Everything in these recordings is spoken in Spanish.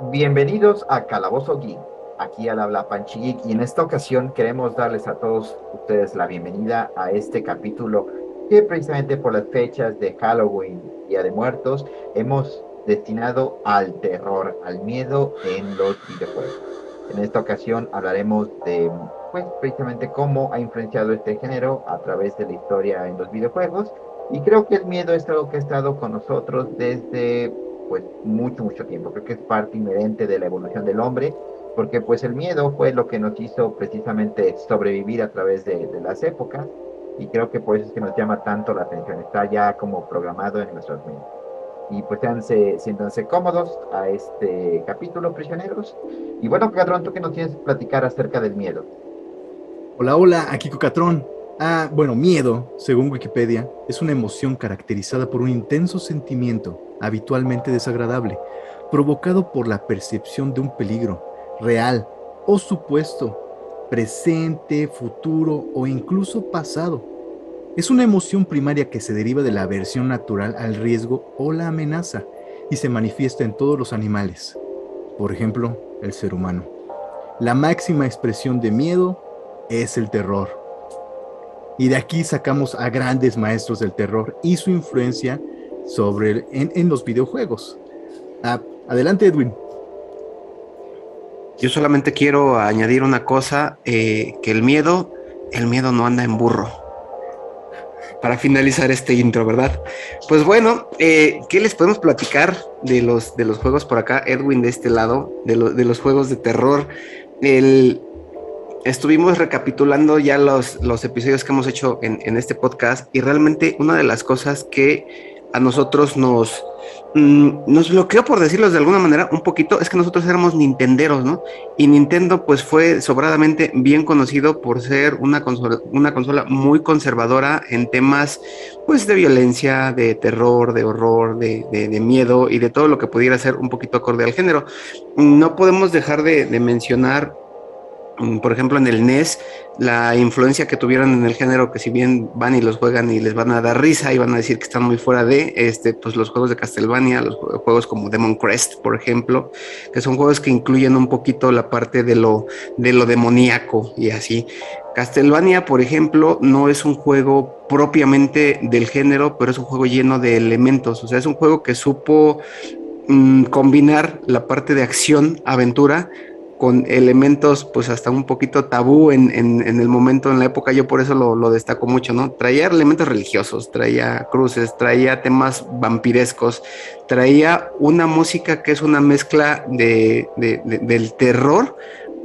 Bienvenidos a Calabozo Geek. Aquí al habla Panchi Geek y en esta ocasión queremos darles a todos ustedes la bienvenida a este capítulo que precisamente por las fechas de Halloween, Día de Muertos, hemos destinado al terror, al miedo en los videojuegos. En esta ocasión hablaremos de, pues, precisamente cómo ha influenciado este género a través de la historia en los videojuegos. Y creo que el miedo es algo que ha estado con nosotros desde pues mucho tiempo. Creo que es parte inherente de la evolución del hombre, porque pues el miedo fue lo que nos hizo precisamente sobrevivir a través de las épocas, y creo que por eso es que nos llama tanto la atención, está ya como programado en nuestras mentes. Y pues siéntanse cómodos a este capítulo, prisioneros. Y bueno, Cadrón, ¿tú qué nos tienes que platicar acerca del miedo? Hola, hola, aquí Cocatrón. Bueno, miedo, según Wikipedia, es una emoción caracterizada por un intenso sentimiento, habitualmente desagradable, provocado por la percepción de un peligro real o supuesto, presente, futuro o incluso pasado. Es una emoción primaria que se deriva de la aversión natural al riesgo o la amenaza y se manifiesta en todos los animales, por ejemplo, el ser humano. La máxima expresión de miedo es el terror. Y de aquí sacamos a grandes maestros del terror y su influencia en los videojuegos. Adelante, Edwin. Yo solamente quiero añadir una cosa, que el miedo no anda en burro. Para finalizar este intro, ¿verdad? Pues bueno, ¿qué les podemos platicar de los juegos por acá? Edwin de este lado, de los juegos de terror. El, Estuvimos recapitulando ya los episodios que hemos hecho en este podcast y realmente una de las cosas que a nosotros nos bloqueó, por decirlo de alguna manera, un poquito, es que nosotros éramos nintenderos, ¿no? Y Nintendo pues fue sobradamente bien conocido por ser una consola muy conservadora en temas pues de violencia, de terror, de horror, de miedo y de todo lo que pudiera ser un poquito acorde al género. No podemos dejar de mencionar, por ejemplo, en el NES, la influencia que tuvieron en el género, que si bien van y los juegan y les van a dar risa y van a decir que están muy fuera pues los juegos de Castlevania, los juegos como Demon Crest, por ejemplo, que son juegos que incluyen un poquito la parte de lo demoníaco y así. Castlevania, por ejemplo, no es un juego propiamente del género, pero es un juego lleno de elementos, o sea, es un juego que supo combinar la parte de acción, aventura, con elementos pues hasta un poquito tabú en el momento, en la época. Yo por eso lo destaco mucho, ¿no? Traía elementos religiosos, traía cruces, traía temas vampirescos, traía una música que es una mezcla del terror,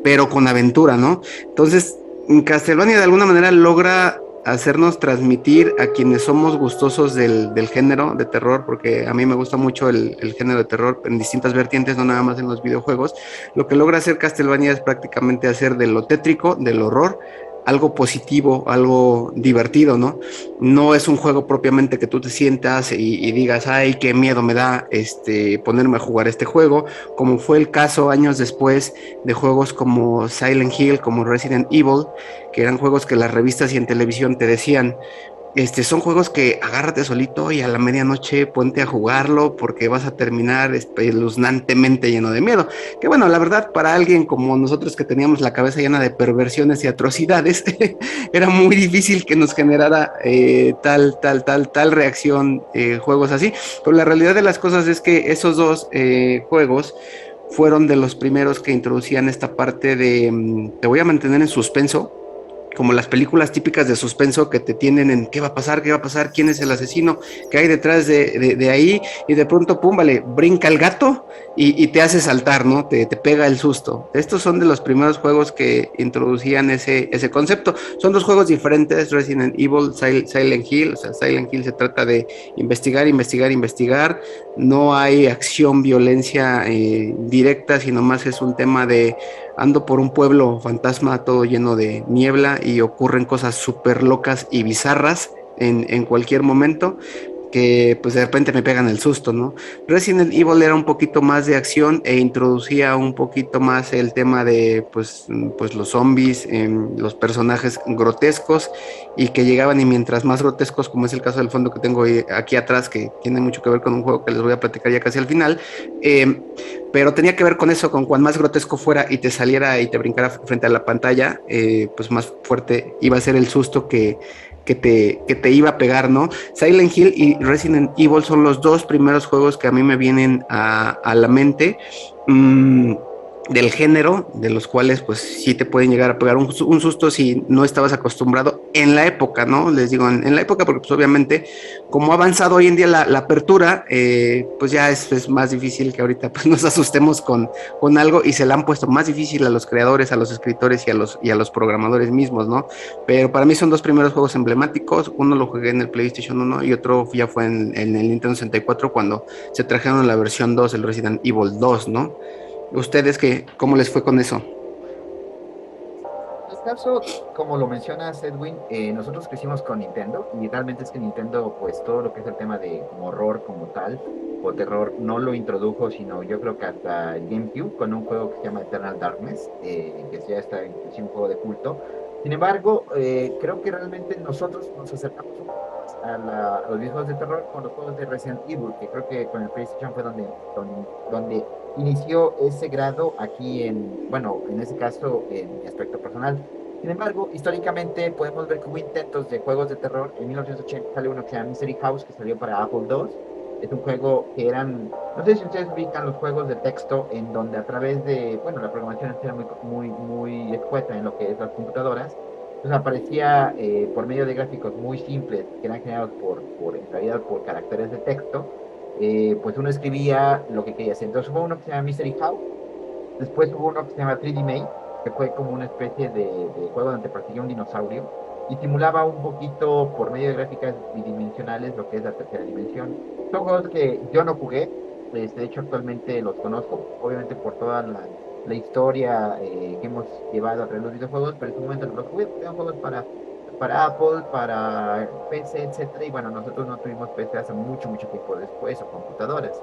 pero con aventura, ¿no? Entonces, Castlevania de alguna manera logra hacernos transmitir a quienes somos gustosos del género de terror, porque a mí me gusta mucho el género de terror en distintas vertientes, no nada más en los videojuegos. Lo que logra hacer Castlevania es prácticamente hacer de lo tétrico, del horror, algo positivo, algo divertido, ¿no? No es un juego propiamente que tú te sientas y digas, ay, qué miedo me da ponerme a jugar este juego, como fue el caso años después de juegos como Silent Hill, como Resident Evil, que eran juegos que las revistas y en televisión te decían, son juegos que agárrate solito y a la medianoche ponte a jugarlo porque vas a terminar espeluznantemente lleno de miedo. Que bueno, la verdad, para alguien como nosotros que teníamos la cabeza llena de perversiones y atrocidades, era muy difícil que nos generara tal reacción, juegos así. Pero la realidad de las cosas es que esos dos juegos fueron de los primeros que introducían esta parte de te voy a mantener en suspenso, como las películas típicas de suspenso que te tienen en qué va a pasar, quién es el asesino, qué hay detrás de ahí, y de pronto, pum, vale, brinca el gato y te hace saltar, ¿no? Te pega el susto. Estos son de los primeros juegos que introducían ese concepto. Son dos juegos diferentes, Resident Evil, Silent Hill. O sea, Silent Hill se trata de investigar, investigar, investigar. No hay acción, violencia directa, sino más es un tema de ando por un pueblo fantasma todo lleno de niebla y ocurren cosas súper locas y bizarras en cualquier momento, que pues de repente me pegan el susto, ¿no? Resident Evil era un poquito más de acción e introducía un poquito más el tema de pues los zombies, los personajes grotescos y que llegaban y mientras más grotescos, como es el caso del fondo que tengo aquí atrás, que tiene mucho que ver con un juego que les voy a platicar ya casi al final, pero tenía que ver con eso, con cuan más grotesco fuera y te saliera y te brincara frente a la pantalla, pues más fuerte iba a ser el susto que te iba a pegar, ¿no? Silent Hill y Resident Evil son los dos primeros juegos que a mí me vienen a la mente. Del género, de los cuales pues sí te pueden llegar a pegar un susto si no estabas acostumbrado en la época, ¿no? Les digo, en la época, porque pues obviamente como ha avanzado hoy en día la apertura, pues ya es más difícil que ahorita pues nos asustemos con algo y se la han puesto más difícil a los creadores, a los escritores y a los programadores mismos, ¿no? Pero para mí son dos primeros juegos emblemáticos, uno lo jugué en el PlayStation 1 y otro ya fue en el Nintendo 64 cuando se trajeron la versión 2, el Resident Evil 2, ¿no? ¿Ustedes cómo les fue con eso? En este caso, como lo mencionas, Edwin, nosotros crecimos con Nintendo y realmente es que Nintendo, pues todo lo que es el tema de como horror como tal o terror, no lo introdujo, sino yo creo que hasta el GameCube con un juego que se llama Eternal Darkness, que ya está inclusive un juego de culto. Sin embargo, creo que realmente nosotros nos acercamos un poco más a los videojuegos de terror con los juegos de Resident Evil, que creo que con el PlayStation fue donde inició ese grado aquí bueno, en ese caso, en mi aspecto personal. Sin embargo, históricamente podemos ver que hubo intentos de juegos de terror. En 1980 salió uno que se llama Mystery House, que salió para Apple II. Es un juego que no sé si ustedes ubican los juegos de texto en donde a través de, bueno, la programación era muy escueta en lo que es las computadoras. Entonces aparecía por medio de gráficos muy simples que eran generados en realidad por caracteres de texto, pues uno escribía lo que quería hacer. Entonces hubo uno que se llama Mystery House, después hubo uno que se llama 3D Maze, que fue como una especie de juego donde perseguía un dinosaurio y simulaba un poquito por medio de gráficas bidimensionales lo que es la tercera dimensión. Son juegos que yo no jugué, de hecho actualmente los conozco, obviamente por toda la historia que hemos llevado a través de los videojuegos, pero en su momento no los jugué, porque eran juegos para Apple, para PC, etcétera, y bueno, nosotros no tuvimos PC hasta mucho tiempo después, o computadoras.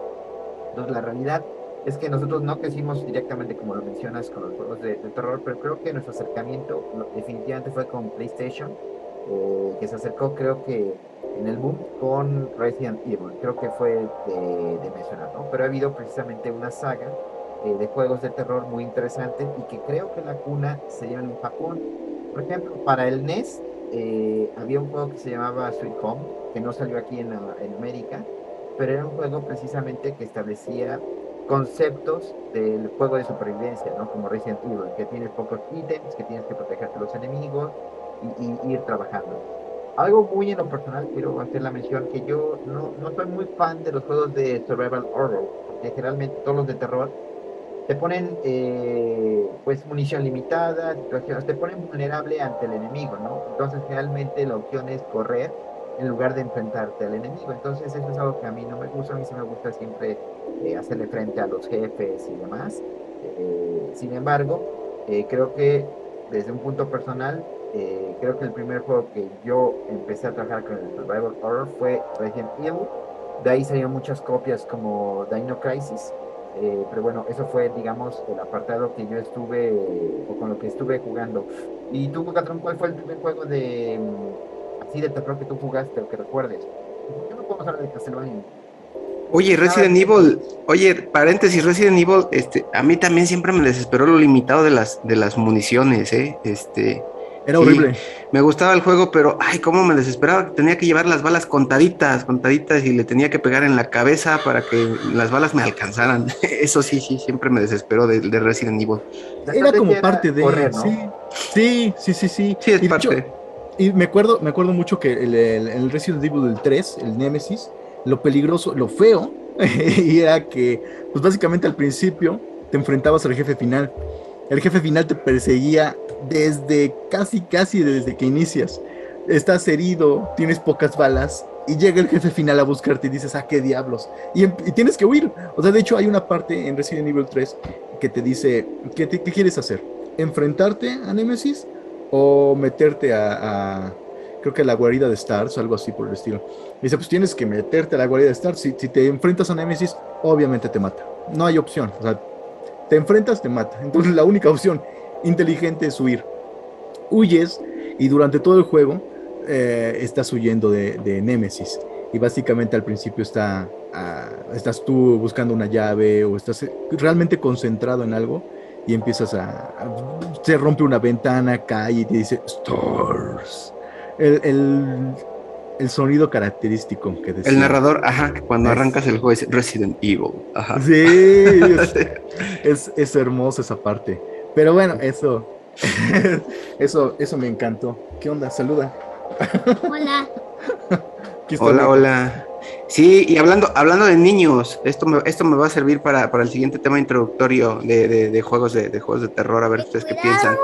Entonces, la realidad es que nosotros no crecimos directamente, como lo mencionas, con los juegos de terror, pero creo que nuestro acercamiento definitivamente fue con PlayStation, que se acercó, creo que en el boom con Resident Evil, creo que fue de mencionar, ¿no? Pero ha habido precisamente una saga de juegos de terror muy interesante y que creo que la cuna se llama en Japón. Por ejemplo, para el NES había un juego que se llamaba Sweet Home, que no salió aquí en América, pero era un juego precisamente que establecía conceptos del juego de supervivencia, ¿no? Como Resident Evil, que tienes pocos ítems, que tienes que protegerte de los enemigos y ir trabajando. Algo muy en lo personal, quiero hacer la mención que yo no soy muy fan de los juegos de survival horror, porque generalmente todos los de terror te ponen pues munición limitada, situaciones, te ponen vulnerable ante el enemigo, ¿no? Entonces realmente la opción es correr en lugar de enfrentarte al enemigo. Entonces eso es algo que a mí no me gusta, a mí sí me gusta siempre hacerle frente a los jefes y demás. Sin embargo, creo que desde un punto personal, creo que el primer juego que yo empecé a trabajar con el Survival Horror fue Resident Evil. De ahí salieron muchas copias como Dino Crisis, pero bueno, eso fue, digamos, el apartado que yo estuve, o con lo que estuve jugando. ¿Y tú, Catrón, cuál fue el primer juego así de terror que tú jugaste o que recuerdes? ¿Por qué no podemos hablar de Castlevania? Oye, Nada Resident tiempo. Evil, oye, paréntesis, Resident Evil, a mí también siempre me desesperó lo limitado de las municiones, ¿eh? Era Sí, horrible. me gustaba el juego, pero, ay, cómo me desesperaba, que tenía que llevar las balas contaditas, contaditas, y le tenía que pegar en la cabeza para que las balas me alcanzaran. Eso sí, sí, siempre me desesperó de Resident Evil. La Era como estrategia parte era de, correr, ¿no? sí, sí, sí, sí, sí. Sí, es Y de hecho, parte. y me acuerdo mucho que el Resident Evil del 3, el Nemesis, lo peligroso, lo feo, y era que, pues básicamente al principio te enfrentabas al jefe final. El jefe final te perseguía desde casi desde que inicias. Estás herido, tienes pocas balas y llega el jefe final a buscarte y dices, ¿a qué diablos? Y tienes que huir. O sea, de hecho hay una parte en Resident Evil 3 que te dice, ¿qué quieres hacer? ¿Enfrentarte a Nemesis o meterte creo que la guarida de Stars, algo así por el estilo. Dice, pues tienes que meterte a la guarida de Stars. Si te enfrentas a Nemesis, obviamente te mata. No hay opción. O sea, te enfrentas, te mata. Entonces la única opción inteligente es huir. Huyes y durante todo el juego estás huyendo de Nemesis. Y básicamente al principio estás tú buscando una llave o estás realmente concentrado en algo y empiezas se rompe una ventana, cae y te dice Stars. El, el, el sonido característico que El decía. narrador, ajá, que cuando arrancas el juego es Resident Evil, ajá. Sí, es hermoso esa parte. Pero bueno, eso me encantó. ¿Qué onda? Saluda. Hola. Aquí está Hola, mi... hola. Sí, y hablando de niños, esto me va a servir para el siguiente tema introductorio de juegos de juegos de terror, a ver ustedes qué piensan.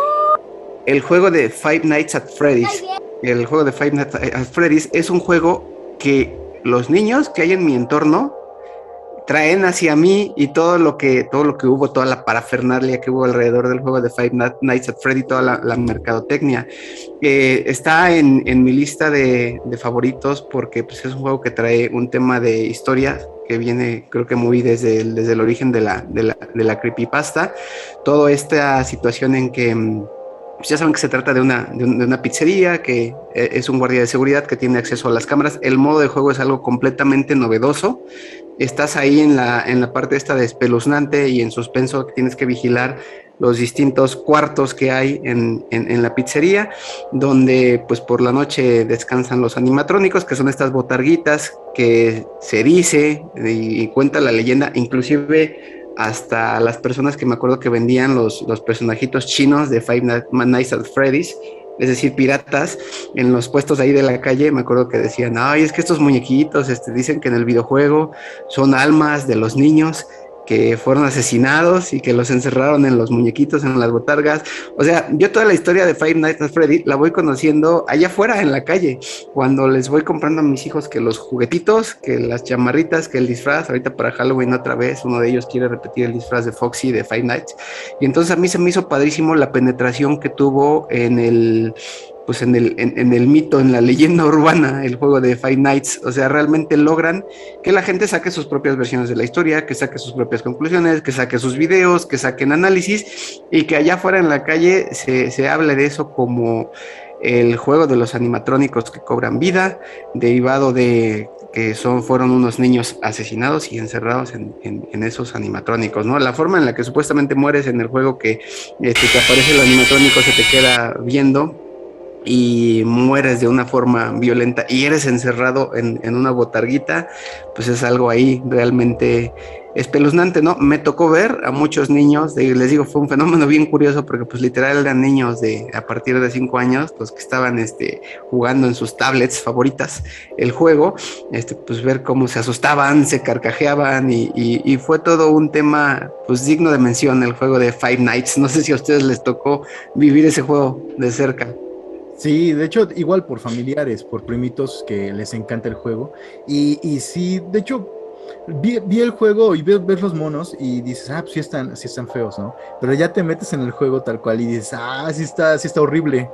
El juego de Five Nights at Freddy's. El juego de Five Nights at Freddy's es un juego que los niños que hay en mi entorno traen hacia mí y todo lo que hubo, toda la parafernalia que hubo alrededor del juego de Five Nights at Freddy, toda la mercadotecnia. Está en mi lista de favoritos porque pues, es un juego que trae un tema de historia que viene, creo que muy desde el origen de la creepypasta. Toda esta situación en que pues ya saben que se trata de una pizzería, que es un guardia de seguridad que tiene acceso a las cámaras. El modo de juego es algo completamente novedoso. Estás ahí en la parte esta de espeluznante y en suspenso, que tienes que vigilar los distintos cuartos que hay en la pizzería, donde pues por la noche descansan los animatrónicos, que son estas botarguitas que se dice y cuenta la leyenda, inclusive hasta las personas que me acuerdo que vendían los personajitos chinos de Five Nights at Freddy's, es decir, piratas, en los puestos ahí de la calle, me acuerdo que decían, ay, es que estos muñequitos dicen que en el videojuego son almas de los niños que fueron asesinados y que los encerraron en los muñequitos, en las botargas. O sea, yo toda la historia de Five Nights at Freddy la voy conociendo allá afuera en la calle, cuando les voy comprando a mis hijos que los juguetitos, que las chamarritas, que el disfraz. Ahorita para Halloween otra vez uno de ellos quiere repetir el disfraz de Foxy de Five Nights, y entonces a mí se me hizo padrísimo la penetración que tuvo en el mito, en la leyenda urbana, el juego de Five Nights. O sea, realmente logran que la gente saque sus propias versiones de la historia, que saque sus propias conclusiones, que saque sus videos, que saquen análisis, y que allá afuera en la calle se hable de eso como el juego de los animatrónicos que cobran vida, derivado de que fueron unos niños asesinados y encerrados en esos animatrónicos, ¿no? La forma en la que supuestamente mueres en el juego, que te aparece el animatrónico, se te queda viendo y mueres de una forma violenta y eres encerrado en una botarguita, pues es algo ahí realmente espeluznante, ¿no? Me tocó ver a muchos niños, les digo, fue un fenómeno bien curioso porque pues literal eran niños a partir de 5 años, los que estaban jugando en sus tablets favoritas el juego, pues ver cómo se asustaban, se carcajeaban y fue todo un tema pues digno de mención, el juego de Five Nights. No sé si a ustedes les tocó vivir ese juego de cerca. Sí, de hecho, igual por familiares, por primitos que les encanta el juego. Y sí, de hecho, vi el juego y ves los monos y dices, pues sí están feos, ¿no? Pero ya te metes en el juego tal cual y dices, sí está horrible.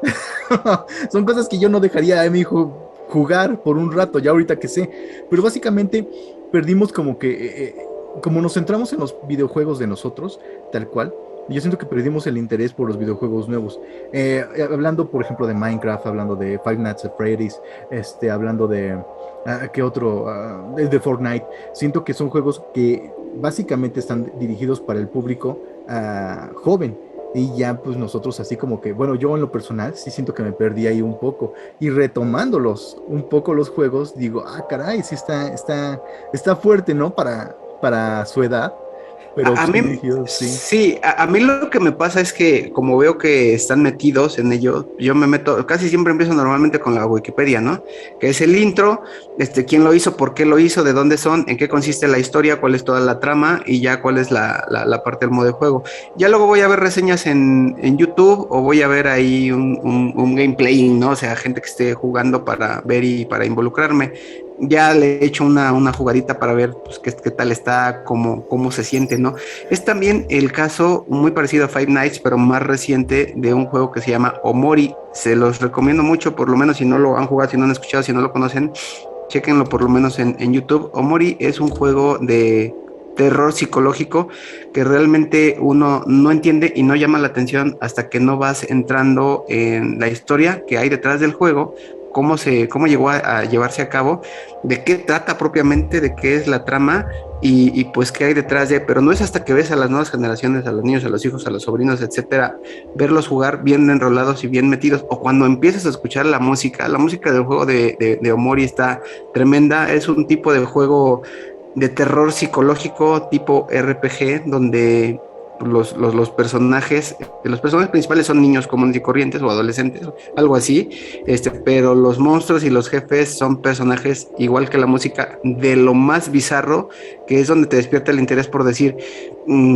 Son cosas que yo no dejaría a mi hijo jugar por un rato, ya ahorita que sé. Pero básicamente perdimos como nos centramos en los videojuegos de nosotros, tal cual. Yo siento que perdimos el interés por los videojuegos nuevos. Hablando, por ejemplo, de Minecraft, hablando de Five Nights at Freddy's, hablando de... ¿qué otro? De Fortnite. Siento que son juegos que básicamente están dirigidos para el público joven. Y ya pues nosotros así como que, bueno, yo en lo personal sí siento que me perdí ahí un poco. Y retomándolos un poco los juegos, digo, caray, sí está fuerte, ¿no? Para su edad. Pero A son mí, dirigidos, sí. sí, a mí lo que me pasa es que como veo que están metidos en ello, yo me meto, casi siempre empiezo normalmente con la Wikipedia, ¿no? Que es el intro, quién lo hizo, por qué lo hizo, de dónde son, en qué consiste la historia, cuál es toda la trama y ya cuál es la parte del modo de juego. Ya luego voy a ver reseñas en YouTube o voy a ver ahí un gameplay, ¿no? O sea, gente que esté jugando para ver y para involucrarme. ya le he hecho una jugadita para ver pues, qué tal está, cómo se siente, ¿no? Es también el caso muy parecido a Five Nights, pero más reciente, de un juego que se llama Omori. Se los recomiendo mucho, por lo menos si no lo han jugado, si no han escuchado, si no lo conocen, chéquenlo por lo menos en YouTube. Omori es un juego de terror psicológico que realmente uno no entiende y no llama la atención hasta que no vas entrando en la historia que hay detrás del juego, cómo llegó a llevarse a cabo, de qué trata propiamente, de qué es la trama y pues qué hay detrás de, pero no es hasta que ves a las nuevas generaciones, a los niños, a los hijos, a los sobrinos, etcétera, verlos jugar bien enrolados y bien metidos, o cuando empiezas a escuchar la música del juego de Omori está tremenda. Es un tipo de juego de terror psicológico tipo RPG, donde los personajes principales son niños comunes y corrientes o adolescentes, algo así, pero los monstruos y los jefes son personajes igual que la música de lo más bizarro, que es donde te despierta el interés por decir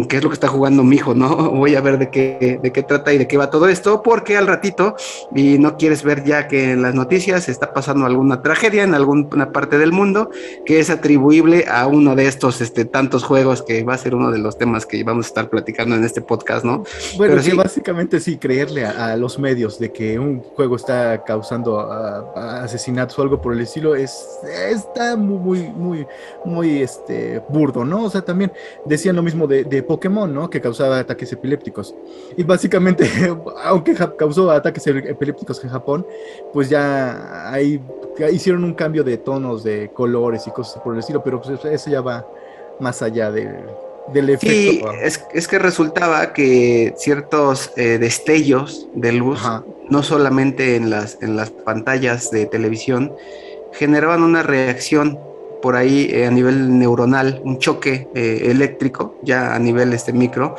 qué es lo que está jugando mi hijo, ¿no? Voy a ver de qué trata y de qué va todo esto, porque al ratito, y no quieres ver ya que en las noticias está pasando alguna tragedia en alguna parte del mundo que es atribuible a uno de estos tantos juegos, que va a ser uno de los temas que vamos a estar platicando en este podcast, ¿no? Bueno, Pero que sí, básicamente sí, creerle a los medios de que un juego está causando asesinatos o algo por el estilo está muy burdo, ¿no? O sea, también decían lo mismo de Pokémon, ¿no? Que causaba ataques epilépticos. Y básicamente, aunque causó ataques epilépticos en Japón, pues ya ahí hicieron un cambio de tonos, de colores y cosas por el estilo, pero pues eso ya va más allá del efecto. sí, es que resultaba que ciertos destellos de luz, Ajá. no solamente en las pantallas de televisión, generaban una reacción por ahí a nivel neuronal, un choque eléctrico, ya a nivel micro,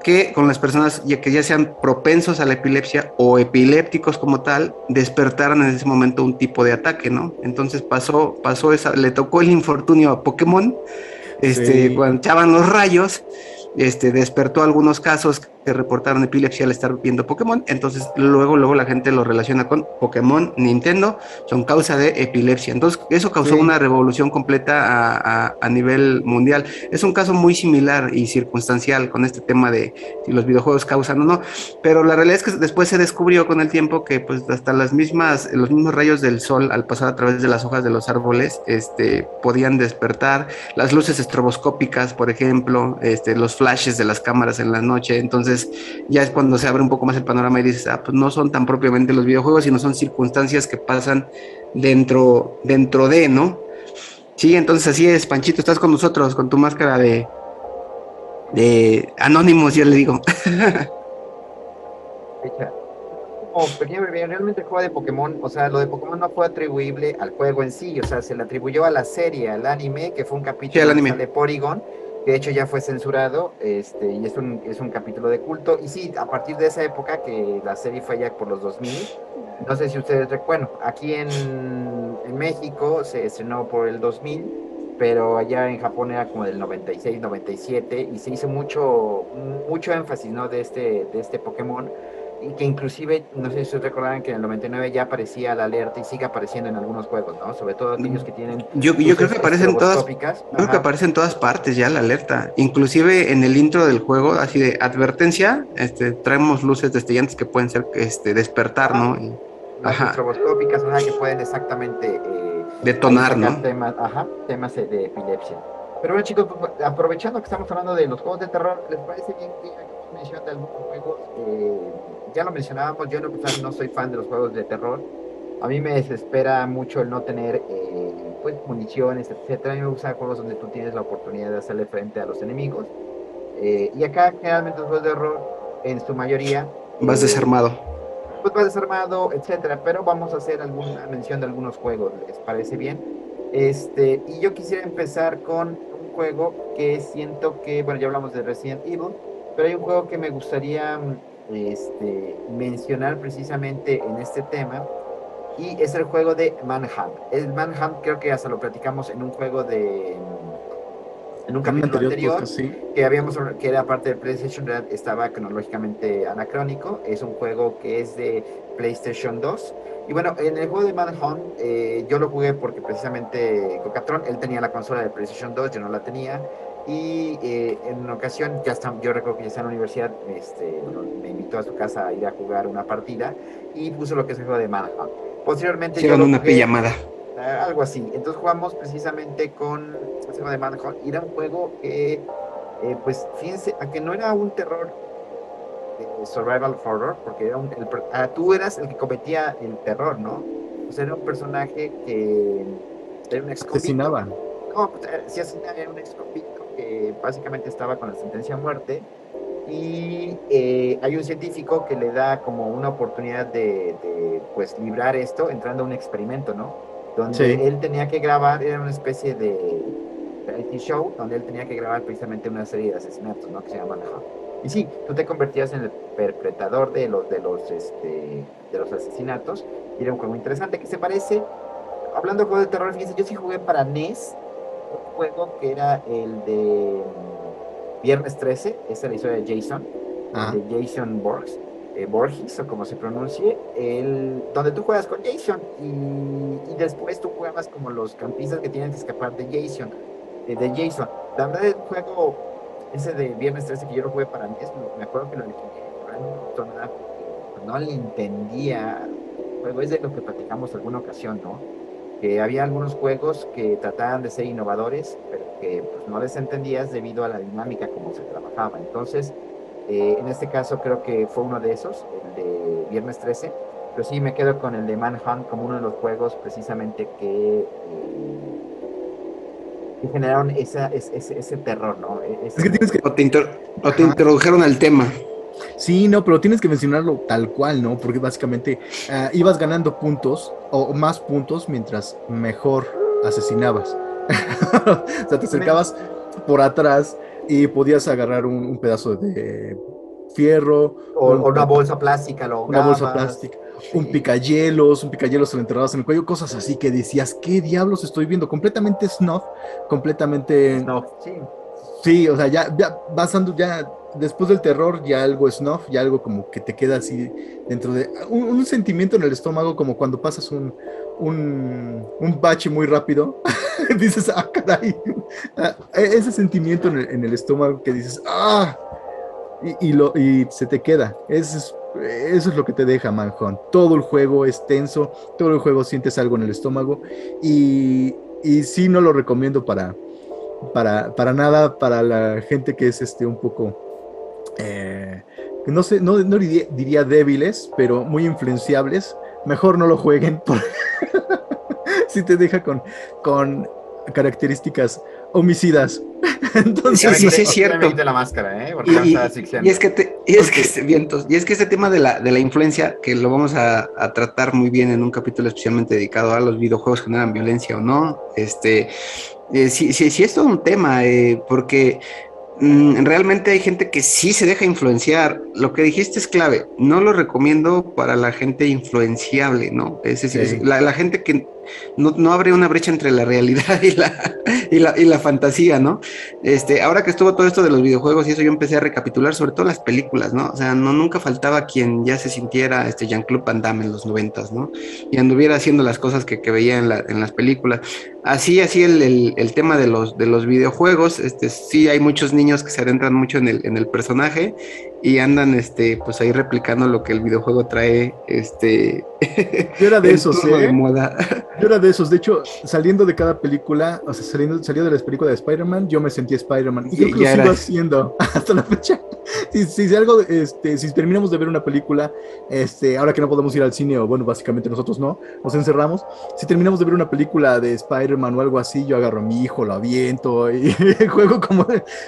que con las personas que ya sean propensos a la epilepsia o epilépticos como tal, despertaran en ese momento un tipo de ataque, ¿no? Entonces pasó esa, le tocó el infortunio a Pokémon, Sí. cuando echaban los rayos, despertó algunos casos que reportaron epilepsia al estar viendo Pokémon, entonces luego la gente lo relaciona con Pokémon, Nintendo, son causa de epilepsia, entonces eso causó Sí, una revolución completa a nivel mundial. Es un caso muy similar y circunstancial con este tema de si los videojuegos causan o no, pero la realidad es que después se descubrió con el tiempo que pues hasta los mismos rayos del sol al pasar a través de las hojas de los árboles, podían despertar las luces estroboscópicas, por ejemplo, los flashes de las cámaras en la noche. Entonces ya es cuando se abre un poco más el panorama y dices, pues no son tan propiamente los videojuegos, sino son circunstancias que pasan dentro de, ¿no? Sí, entonces así es, Panchito, estás con nosotros con tu máscara de Anonymous, yo le digo. Fecha. Como pequeño breve, realmente el juego de Pokémon, o sea, lo de Pokémon no fue atribuible al juego en sí, o sea, se le atribuyó a la serie, al anime, que fue un Sí, capítulo el donde anime. sale Porygon, que de hecho ya fue censurado, y es un capítulo de culto, y sí, a partir de esa época, que la serie fue ya por los 2000, no sé si ustedes recuerdan, bueno, aquí en México se estrenó por el 2000, pero allá en Japón era como del 96, 97, y se hizo mucho énfasis, ¿no? De este Pokémon, y que inclusive, no sé si ustedes recordarán que en el 99 ya aparecía la alerta y sigue apareciendo en algunos juegos, ¿no? Sobre todo aquellos que tienen Yo creo luces que aparece en todas, estroboscópicas. yo creo que Ajá. aparece en todas partes ya la alerta. Inclusive en el intro del juego, así de advertencia, traemos luces destellantes que pueden ser despertar, Ajá. ¿no? Las Ajá, estroboscópicas, ajá, que pueden exactamente ahí detonar, sacar ¿no? temas, ajá, temas de epilepsia. Pero bueno, chicos, pues, aprovechando que estamos hablando de los juegos de terror, ¿les parece bien que hagamos mención de algunos juegos? Ya lo mencionábamos, yo en lo personal no soy fan de los juegos de terror. A mí me desespera mucho el no tener pues municiones, etcétera. A mí me gustan juegos donde tú tienes la oportunidad de hacerle frente a los enemigos. Y acá generalmente los juegos de terror, en su mayoría, Vas desarmado. pues va desarmado, etcétera. Pero vamos a hacer alguna mención de algunos juegos, ¿les parece bien? Y yo quisiera empezar con un juego que siento que, bueno, ya hablamos de Resident Evil, pero hay un juego que me gustaría mencionar precisamente en este tema, y es el juego de Manhunt. El Manhunt creo que hasta lo platicamos en un juego en un en un capítulo anterior anterior, podcast, sí. que era parte del PlayStation, estaba cronológicamente anacrónico. Es un juego que es de PlayStation 2, Y bueno, en el juego de Manhunt, yo lo jugué porque precisamente Cocatron, él tenía la consola de PlayStation 2, yo no la tenía. Y en una ocasión, yo recuerdo que ya está en la universidad, me invitó a su casa a ir a jugar una partida y puso lo que es el juego de Manhunt. Posteriormente yo Hicieron lo una jugué, pijamada. algo así. Entonces jugamos precisamente con el juego de Manhunt y era un juego que, pues fíjense, aunque no era un terror survival horror, porque era tú eras el que cometía el terror, ¿no? O sea, era un personaje que era un ex convicto. Asesinaba. No, pues, sí, era un ex convicto que básicamente estaba con la sentencia a muerte y hay un científico que le da como una oportunidad pues librar esto entrando a un experimento, ¿no? Sí. Donde él tenía que grabar, era una especie de reality show, donde él tenía que grabar precisamente una serie de asesinatos, ¿no? Que se llaman Hunt. Y sí, tú te convertías en el perpetrador de los asesinatos y era un juego interesante que se parece, hablando de juegos de terror, fíjense, yo sí jugué para NES un juego que era el de Viernes 13, esa es la historia de Jason, Ah, de Jason Borges, o como se pronuncie, donde tú juegas con Jason y después tú juegas como los campistas que tienen que escapar de Jason. La verdad, el juego ese de Viernes 13 que yo lo jugué para NES, me acuerdo que lo elegí, pero no me gustó nada porque pues, no le entendía. Juego es de lo que platicamos alguna ocasión, ¿no? Que había algunos juegos que trataban de ser innovadores, pero que pues, no les entendías debido a la dinámica como se trabajaba. Entonces, en este caso creo que fue uno de esos, el de Viernes 13, pero sí me quedo con el de Manhunt como uno de los juegos precisamente que generaron ese terror, ¿no? es que tienes que... O te Ajá. introdujeron al tema. Sí, no, pero tienes que mencionarlo tal cual, ¿no? Porque básicamente ibas ganando puntos o más puntos mientras mejor asesinabas. O sea, te acercabas por atrás y podías agarrar un pedazo de fierro, O una bolsa plástica, lo una bolsa ahogabas. plástica, Sí, un picahielos se lo enterrabas en el cuello, cosas así que decías, ¿qué diablos estoy viendo? Completamente snuff, completamente. no, sí. Sí, o sea, ya basando, ya después del terror, ya algo snuff, ya algo como que te queda así dentro de un sentimiento en el estómago, como cuando pasas un bache muy rápido, dices, ah, caray, ese sentimiento en el estómago que dices, ah, y se te queda. Eso es lo que te deja Manhunt. Todo el juego es tenso, todo el juego sientes algo en el estómago y sí no lo recomiendo para nada, para la gente que es un poco, eh, no sé, no diría débiles, pero muy influenciables. Mejor no lo jueguen porque si te deja con características homicidas. Sí, Entonces, sí, sí, es Ya me cierto. quité la máscara, ¿eh? Porque ya me estaba Y es asfixiando. que vientos, y es que este tema de la influencia, que lo vamos a tratar muy bien en un capítulo especialmente dedicado a los videojuegos generan violencia o no, sí, sí, sí es todo un tema, porque realmente hay gente que sí se deja influenciar. Lo que dijiste es clave. No lo recomiendo para la gente influenciable, ¿no? Es decir, sí. la gente que no abre una brecha entre la realidad y la fantasía, ¿no? Ahora que estuvo todo esto de los videojuegos y eso, yo empecé a recapitular sobre todo las películas, ¿no? O sea, nunca faltaba quien ya se sintiera Jean-Claude Van Damme en los 90, ¿no? Y anduviera haciendo las cosas que veía en las películas. Así el tema de los videojuegos, sí hay muchos niños que se adentran mucho en el personaje y andan, pues ahí replicando lo que el videojuego trae, Yo era de en esos, turno de ¿eh? moda. Yo era de esos. De hecho, saliendo de cada película, o sea, salió de las películas de Spider-Man, yo me sentí Spider-Man. Y creo que lo Ya sigo eras. haciendo hasta la fecha. Si terminamos de ver una película, ahora que no podemos ir al cine, o bueno, básicamente nosotros no, nos encerramos. Si terminamos de ver una película de Spider-Man o algo así, yo agarro a mi hijo, lo aviento y juego como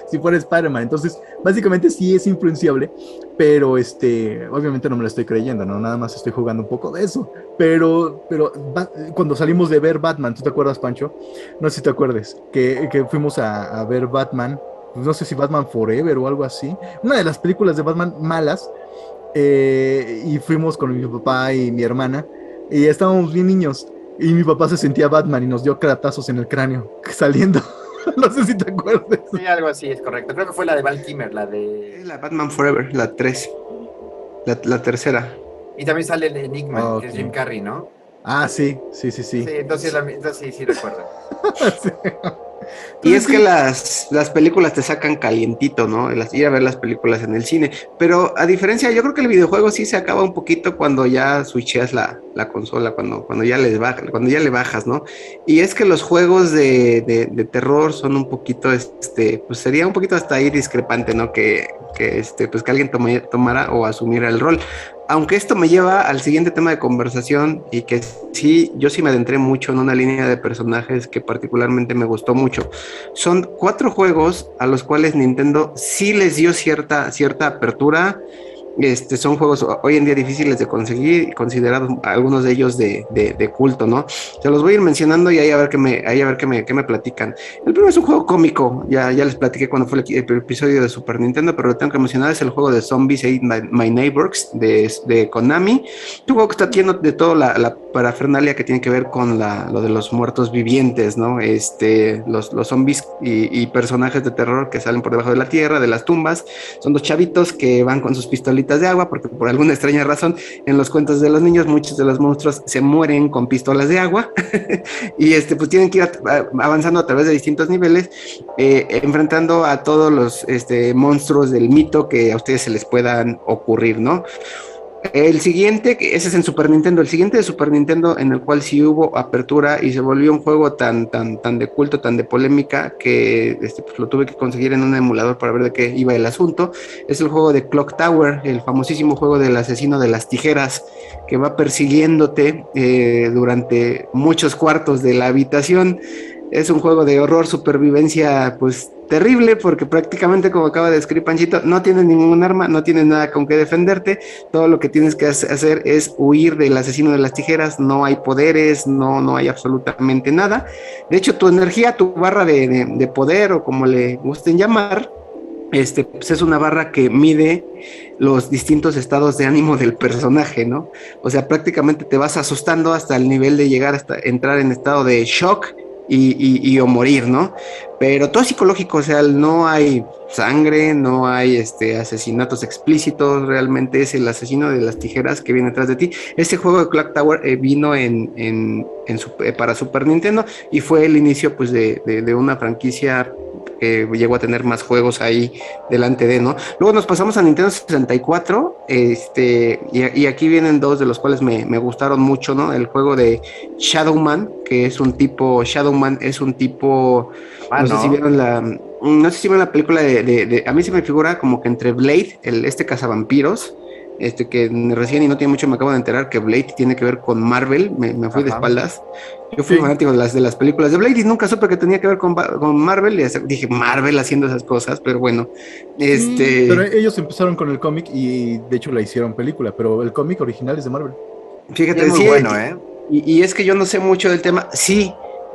si fuera Spider-Man. Entonces, básicamente sí es influenciable, pero obviamente no me lo estoy creyendo, ¿no? Nada más estoy jugando un poco de eso. Pero cuando salimos de ver Batman, ¿tú te acuerdas, Pancho? No sé si te acuerdes, que fuimos a ver Batman, pues no sé si Batman Forever o algo así, una de las películas de Batman malas, y fuimos con mi papá y mi hermana, y estábamos bien niños, y mi papá se sentía Batman y nos dio caratazos en el cráneo, saliendo, no sé si te acuerdas. Sí, algo así es correcto. Creo que fue la de Val Kilmer, la Es de... la Batman Forever, la 3, la tercera. Y también sale el Enigma, que Ok. es Jim Carrey, ¿no? Ah, sí, sí, sí, Sí, sí. entonces sí, sí recuerdo. Sí. Y Entonces es que sí. las películas te sacan calientito, ¿no? Ir a ver las películas en el cine. Pero a diferencia, yo creo que el videojuego sí se acaba un poquito cuando ya switcheas la consola, cuando ya cuando ya le bajas, ¿no? Y es que los juegos de terror son un poquito, pues sería un poquito hasta ahí discrepante, ¿no? Pues que alguien tomara o asumiera el rol. Aunque esto me lleva al siguiente tema de conversación y que sí, yo sí me adentré mucho en una línea de personajes que particularmente me gustó mucho. Son 4 juegos a los cuales Nintendo sí les dio cierta apertura. Son juegos hoy en día difíciles de conseguir, considerados algunos de ellos de culto, ¿no? Se los voy a ir mencionando y ahí a ver qué me platican. El primero es un juego cómico, ya les platiqué cuando fue el episodio de Super Nintendo, pero lo tengo que mencionar, es el juego de Zombies Ate My Neighbors de Konami. Es un juego que está lleno de toda la parafernalia que tiene que ver con lo de los muertos vivientes, ¿no? Los zombies y personajes de terror que salen por debajo de la tierra, de las tumbas. Son 2 chavitos que van con sus pistolitas de agua, porque por alguna extraña razón en los cuentos de los niños muchos de los monstruos se mueren con pistolas de agua y pues tienen que ir avanzando a través de distintos niveles, enfrentando a todos los monstruos del mito que a ustedes se les puedan ocurrir, ¿no? El siguiente, ese es en Super Nintendo, el siguiente de Super Nintendo en el cual sí hubo apertura y se volvió un juego tan de culto, tan de polémica que pues lo tuve que conseguir en un emulador para ver de qué iba el asunto, es el juego de Clock Tower, el famosísimo juego del asesino de las tijeras que va persiguiéndote durante muchos cuartos de la habitación. Es un juego de horror, supervivencia, pues terrible, porque prácticamente, como acaba de describir Panchito, no tienes ningún arma, no tienes nada con que defenderte, todo lo que tienes que hacer es huir del asesino de las tijeras, no hay poderes, no hay absolutamente nada. De hecho, tu energía, tu barra de poder, o como le gusten llamar, pues es una barra que mide los distintos estados de ánimo del personaje, ¿no? O sea, prácticamente te vas asustando hasta el nivel de llegar hasta entrar en estado de shock o morir, ¿no? Pero todo psicológico, o sea, no hay sangre, no hay asesinatos explícitos, realmente es el asesino de las tijeras que viene atrás de ti. Este juego de Clock Tower vino para Super Nintendo y fue el inicio pues de una franquicia que llegó a tener más juegos ahí delante de, ¿no? Luego nos pasamos a Nintendo 64, y aquí vienen 2 de los cuales me gustaron mucho, ¿no? El juego de Shadowman es un tipo, Ah, no sé si ¿no? vieron no sé si vieron la película a mí se me figura como que entre Blade, cazavampiros, que recién y no tiene mucho me acabo de enterar que Blade tiene que ver con Marvel, me fui de Ajá. espaldas. Yo fui Sí. fanático de las películas de Blade y nunca supe que tenía que ver con Marvel. Y dije, Marvel haciendo esas cosas, pero bueno. Pero ellos empezaron con el cómic y de hecho la hicieron película, pero el cómic original es de Marvel. Sí, es Fíjate, muy sí, bueno, ¿eh? y es que yo no sé mucho del tema. Sí,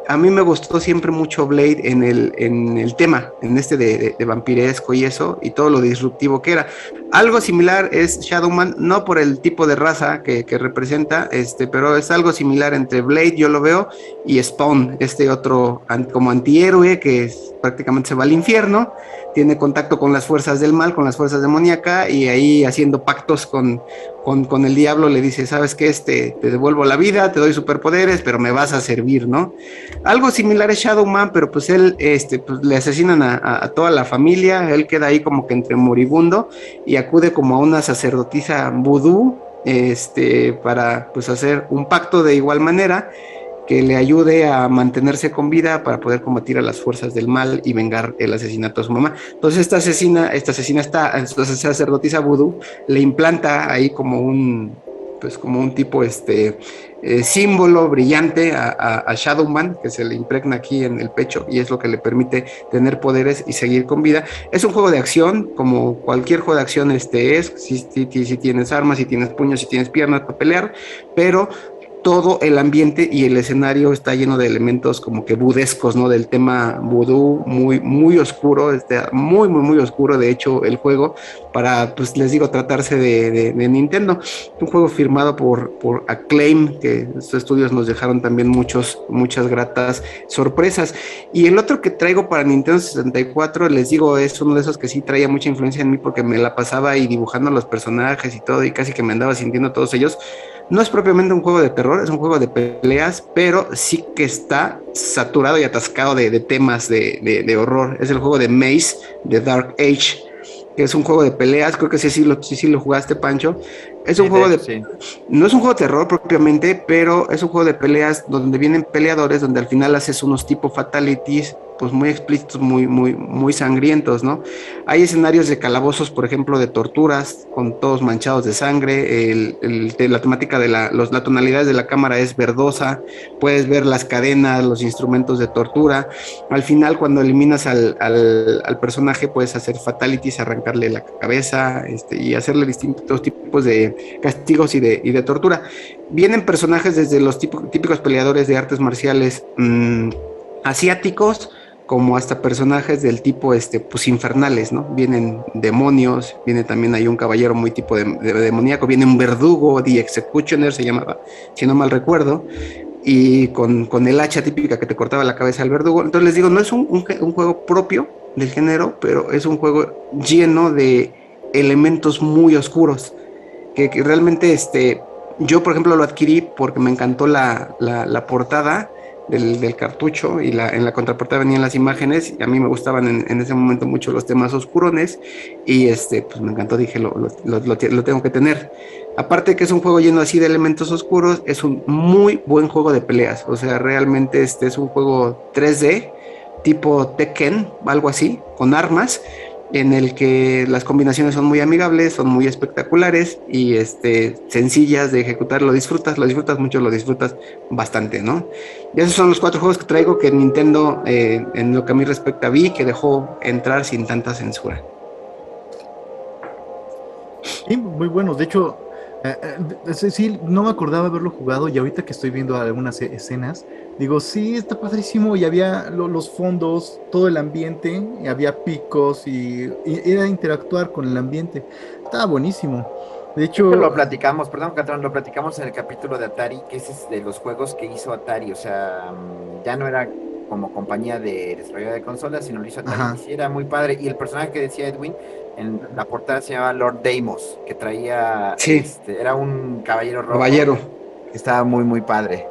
a mí me gustó siempre mucho Blade en el tema, en de vampiresco y eso, y todo lo disruptivo que era. Algo similar es Shadowman, no por el tipo de raza que representa, pero es algo similar entre Blade, yo lo veo, y Spawn, este otro como antihéroe prácticamente se va al infierno, tiene contacto con las fuerzas del mal, con las fuerzas demoníacas, y ahí haciendo pactos con el diablo le dice, sabes que te devuelvo la vida, te doy superpoderes, pero me vas a servir, ¿no? Algo similar es Shadowman, pero pues él, pues le asesinan a toda la familia, él queda ahí como que entre moribundo y acude como a una sacerdotisa vudú, para pues hacer un pacto de igual manera que le ayude a mantenerse con vida para poder combatir a las fuerzas del mal y vengar el asesinato a su mamá. Entonces esta sacerdotisa vudú le implanta ahí como un tipo símbolo brillante a Shadowman que se le impregna aquí en el pecho y es lo que le permite tener poderes y seguir con vida. Es un juego de acción, como cualquier juego de acción si tienes armas, si tienes puños, si tienes piernas para pelear, pero todo el ambiente y el escenario está lleno de elementos como que budescos, ¿no? Del tema vudú, muy, muy oscuro, muy, muy, muy oscuro, de hecho, el juego, para, pues les digo, tratarse de Nintendo. Un juego firmado por Acclaim, que estos estudios nos dejaron también muchas gratas sorpresas. Y el otro que traigo para Nintendo 64, les digo, es uno de esos que sí traía mucha influencia en mí porque me la pasaba ahí dibujando los personajes y todo, y casi que me andaba sintiendo todos ellos. No es propiamente un juego de terror, es un juego de peleas, pero sí que está saturado y atascado de temas de horror. Es el juego de Maze, de Dark Age, que es un juego de peleas. Creo que sí lo jugaste, Pancho. Es un juego de... Sí. No es un juego de terror propiamente, pero es un juego de peleas donde vienen peleadores, donde al final haces unos tipo fatalities, pues muy explícitos, muy, muy, muy sangrientos, ¿no? Hay escenarios de calabozos, por ejemplo, de torturas, con todos manchados de sangre. La temática de la tonalidad de la cámara es verdosa. Puedes ver las cadenas, los instrumentos de tortura. Al final, cuando eliminas al personaje, puedes hacer fatalities, arrancarle la cabeza, y hacerle distintos tipos de castigos y de tortura. Vienen personajes desde los típicos peleadores de artes marciales asiáticos, como hasta personajes del tipo pues infernales, ¿no? Vienen demonios, viene también hay un caballero muy tipo de demoníaco, viene un verdugo, The Executioner se llamaba, si no mal recuerdo, y con el hacha típica que te cortaba la cabeza al verdugo. Entonces les digo, no es un juego propio del género, pero es un juego lleno de elementos muy oscuros, que realmente yo por ejemplo lo adquirí porque me encantó la portada del cartucho, y en la contraportada venían las imágenes, y a mí me gustaban en ese momento mucho los temas oscurones, y pues me encantó, dije, lo tengo que tener. Aparte que es un juego lleno así de elementos oscuros, es un muy buen juego de peleas, o sea, realmente es un juego 3D, tipo Tekken, algo así, con armas, en el que las combinaciones son muy amigables, son muy espectaculares y sencillas de ejecutar. Lo disfrutas mucho, lo disfrutas bastante, ¿no? Y esos son los 4 juegos que traigo que Nintendo, en lo que a mí respecta, vi que dejó entrar sin tanta censura. Sí, muy buenos. De hecho, sí, no me acordaba haberlo jugado y ahorita que estoy viendo algunas escenas, digo, sí, está padrísimo y había los fondos, todo el ambiente, y había picos y era interactuar con el ambiente. Estaba buenísimo. De De hecho, hecho, lo platicamos, perdón, Catán, lo platicamos en el capítulo de Atari, que ese es de los juegos que hizo Atari, o sea, ya no era como compañía de desarrollo de consolas, sino lo hizo Atari, y ajá, sí era muy padre, y el personaje que decía Edwin, en la portada se llamaba Lord Deimos, que traía, Sí, era un caballero rojo, caballero. que estaba muy, muy padre.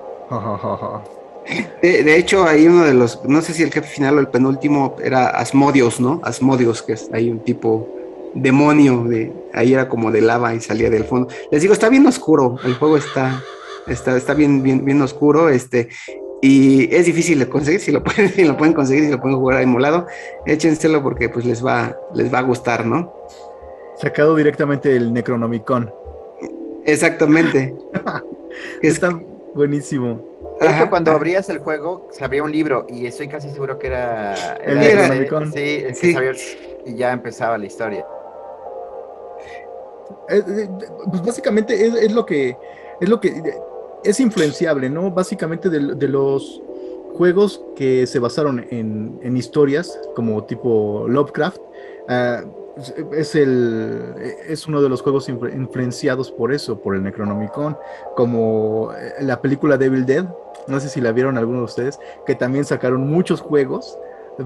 De hecho, hay uno de los, no sé si el jefe final o el penúltimo era Asmodeus, ¿no? Asmodeus, que es ahí un tipo demonio, ahí era como de lava y salía del fondo. Les digo, está bien oscuro, el juego está bien, bien, bien oscuro, y es difícil de conseguir. Si lo pueden, si lo pueden conseguir, si lo pueden jugar emulado, échenselo porque pues les va a gustar, ¿no? sacado directamente del Necronomicon. Exactamente. Es, Está buenísimo. De hecho, ajá, cuando abrías el juego, se abría un libro, y estoy casi seguro que El era era, ese, Necronomicon. sí, el que sí, sabía, y ya empezaba la historia. Pues básicamente es lo que es influenciable, ¿no? Básicamente de los juegos que se basaron en historias como tipo Lovecraft, ah, es uno de los juegos influenciados por eso, por el Necronomicon, como la película Devil Dead, no sé si la vieron algunos de ustedes, que también sacaron muchos juegos.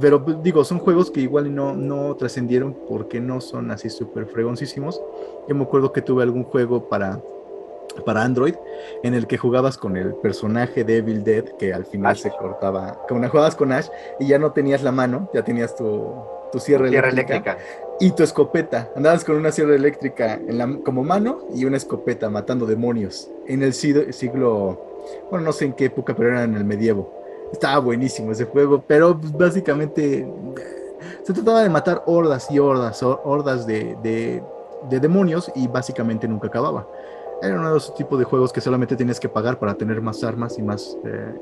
Pero pues, digo, son juegos que igual no trascendieron porque no son así súper fregoncísimos. Yo me acuerdo que tuve algún juego para Android en el que jugabas con el personaje de Evil Dead, que al final Ash, se cortaba, como jugabas con Ash y ya no tenías la mano, ya tenías tu sierra tierra eléctrica eléctrica. y tu escopeta. Andabas con una sierra eléctrica como mano y una escopeta matando demonios en el siglo, bueno, no sé en qué época, pero era en el medievo. Estaba buenísimo ese juego, pero pues, básicamente se trataba de matar hordas y hordas, hordas de demonios y básicamente nunca acababa. Era uno de esos tipos de juegos que solamente tienes que pagar para tener más armas y más,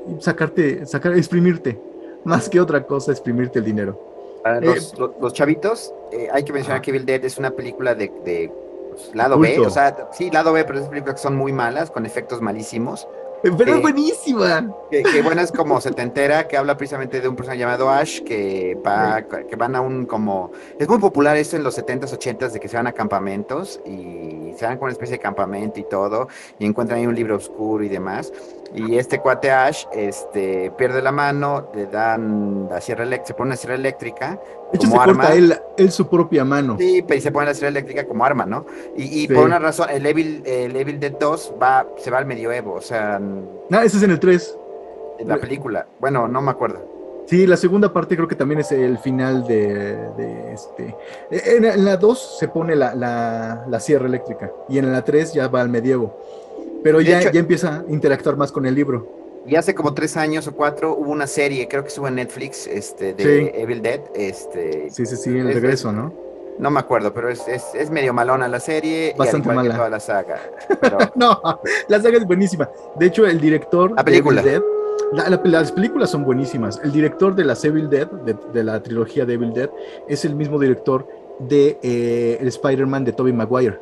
y exprimirte, más que otra cosa, exprimirte el dinero. Para Eh, los chavitos, hay que mencionar ajá, que Evil Dead es una película de pues, de lado B, o culto. sea, sí, lado B, pero es películas que son muy malas, con efectos malísimos. Pero es buenísima. Que bueno, es como setentera, que habla precisamente de un personaje llamado Ash, Sí. que van a un como, es muy popular esto en los setentas ochentas de que se van a campamentos y se van con una especie de campamento y todo, y encuentran ahí un libro oscuro y demás. Y este cuate Ash, pierde la mano, le dan la sierra eléctrica, se pone una sierra eléctrica De hecho, se como corta arma. él su propia mano. Sí, pero y se pone la sierra eléctrica como arma, ¿no? Y por Sí. una razón, el Evil Dead 2 se va al medioevo, o sea, Ah, ese es en el 3. en la película. Bueno, no me acuerdo. Sí, la segunda parte creo que también es el final de este. En la 2 se pone la sierra eléctrica y en la 3 ya va al medievo. Pero Y de hecho, ya empieza a interactuar más con el libro. y hace como 3 años o cuatro hubo una serie, creo que estuvo en Netflix, de Sí, Evil Dead. sí, el regreso, ¿no? No me acuerdo, pero es medio malona la serie y al Bastante igual que toda mala. la saga. Pero No, la saga es buenísima. De hecho, el director la de Evil película, Dead, las películas son buenísimas. El director de las Evil Dead, de la trilogía de Evil Dead, es el mismo director de el Spider-Man de Tobey Maguire.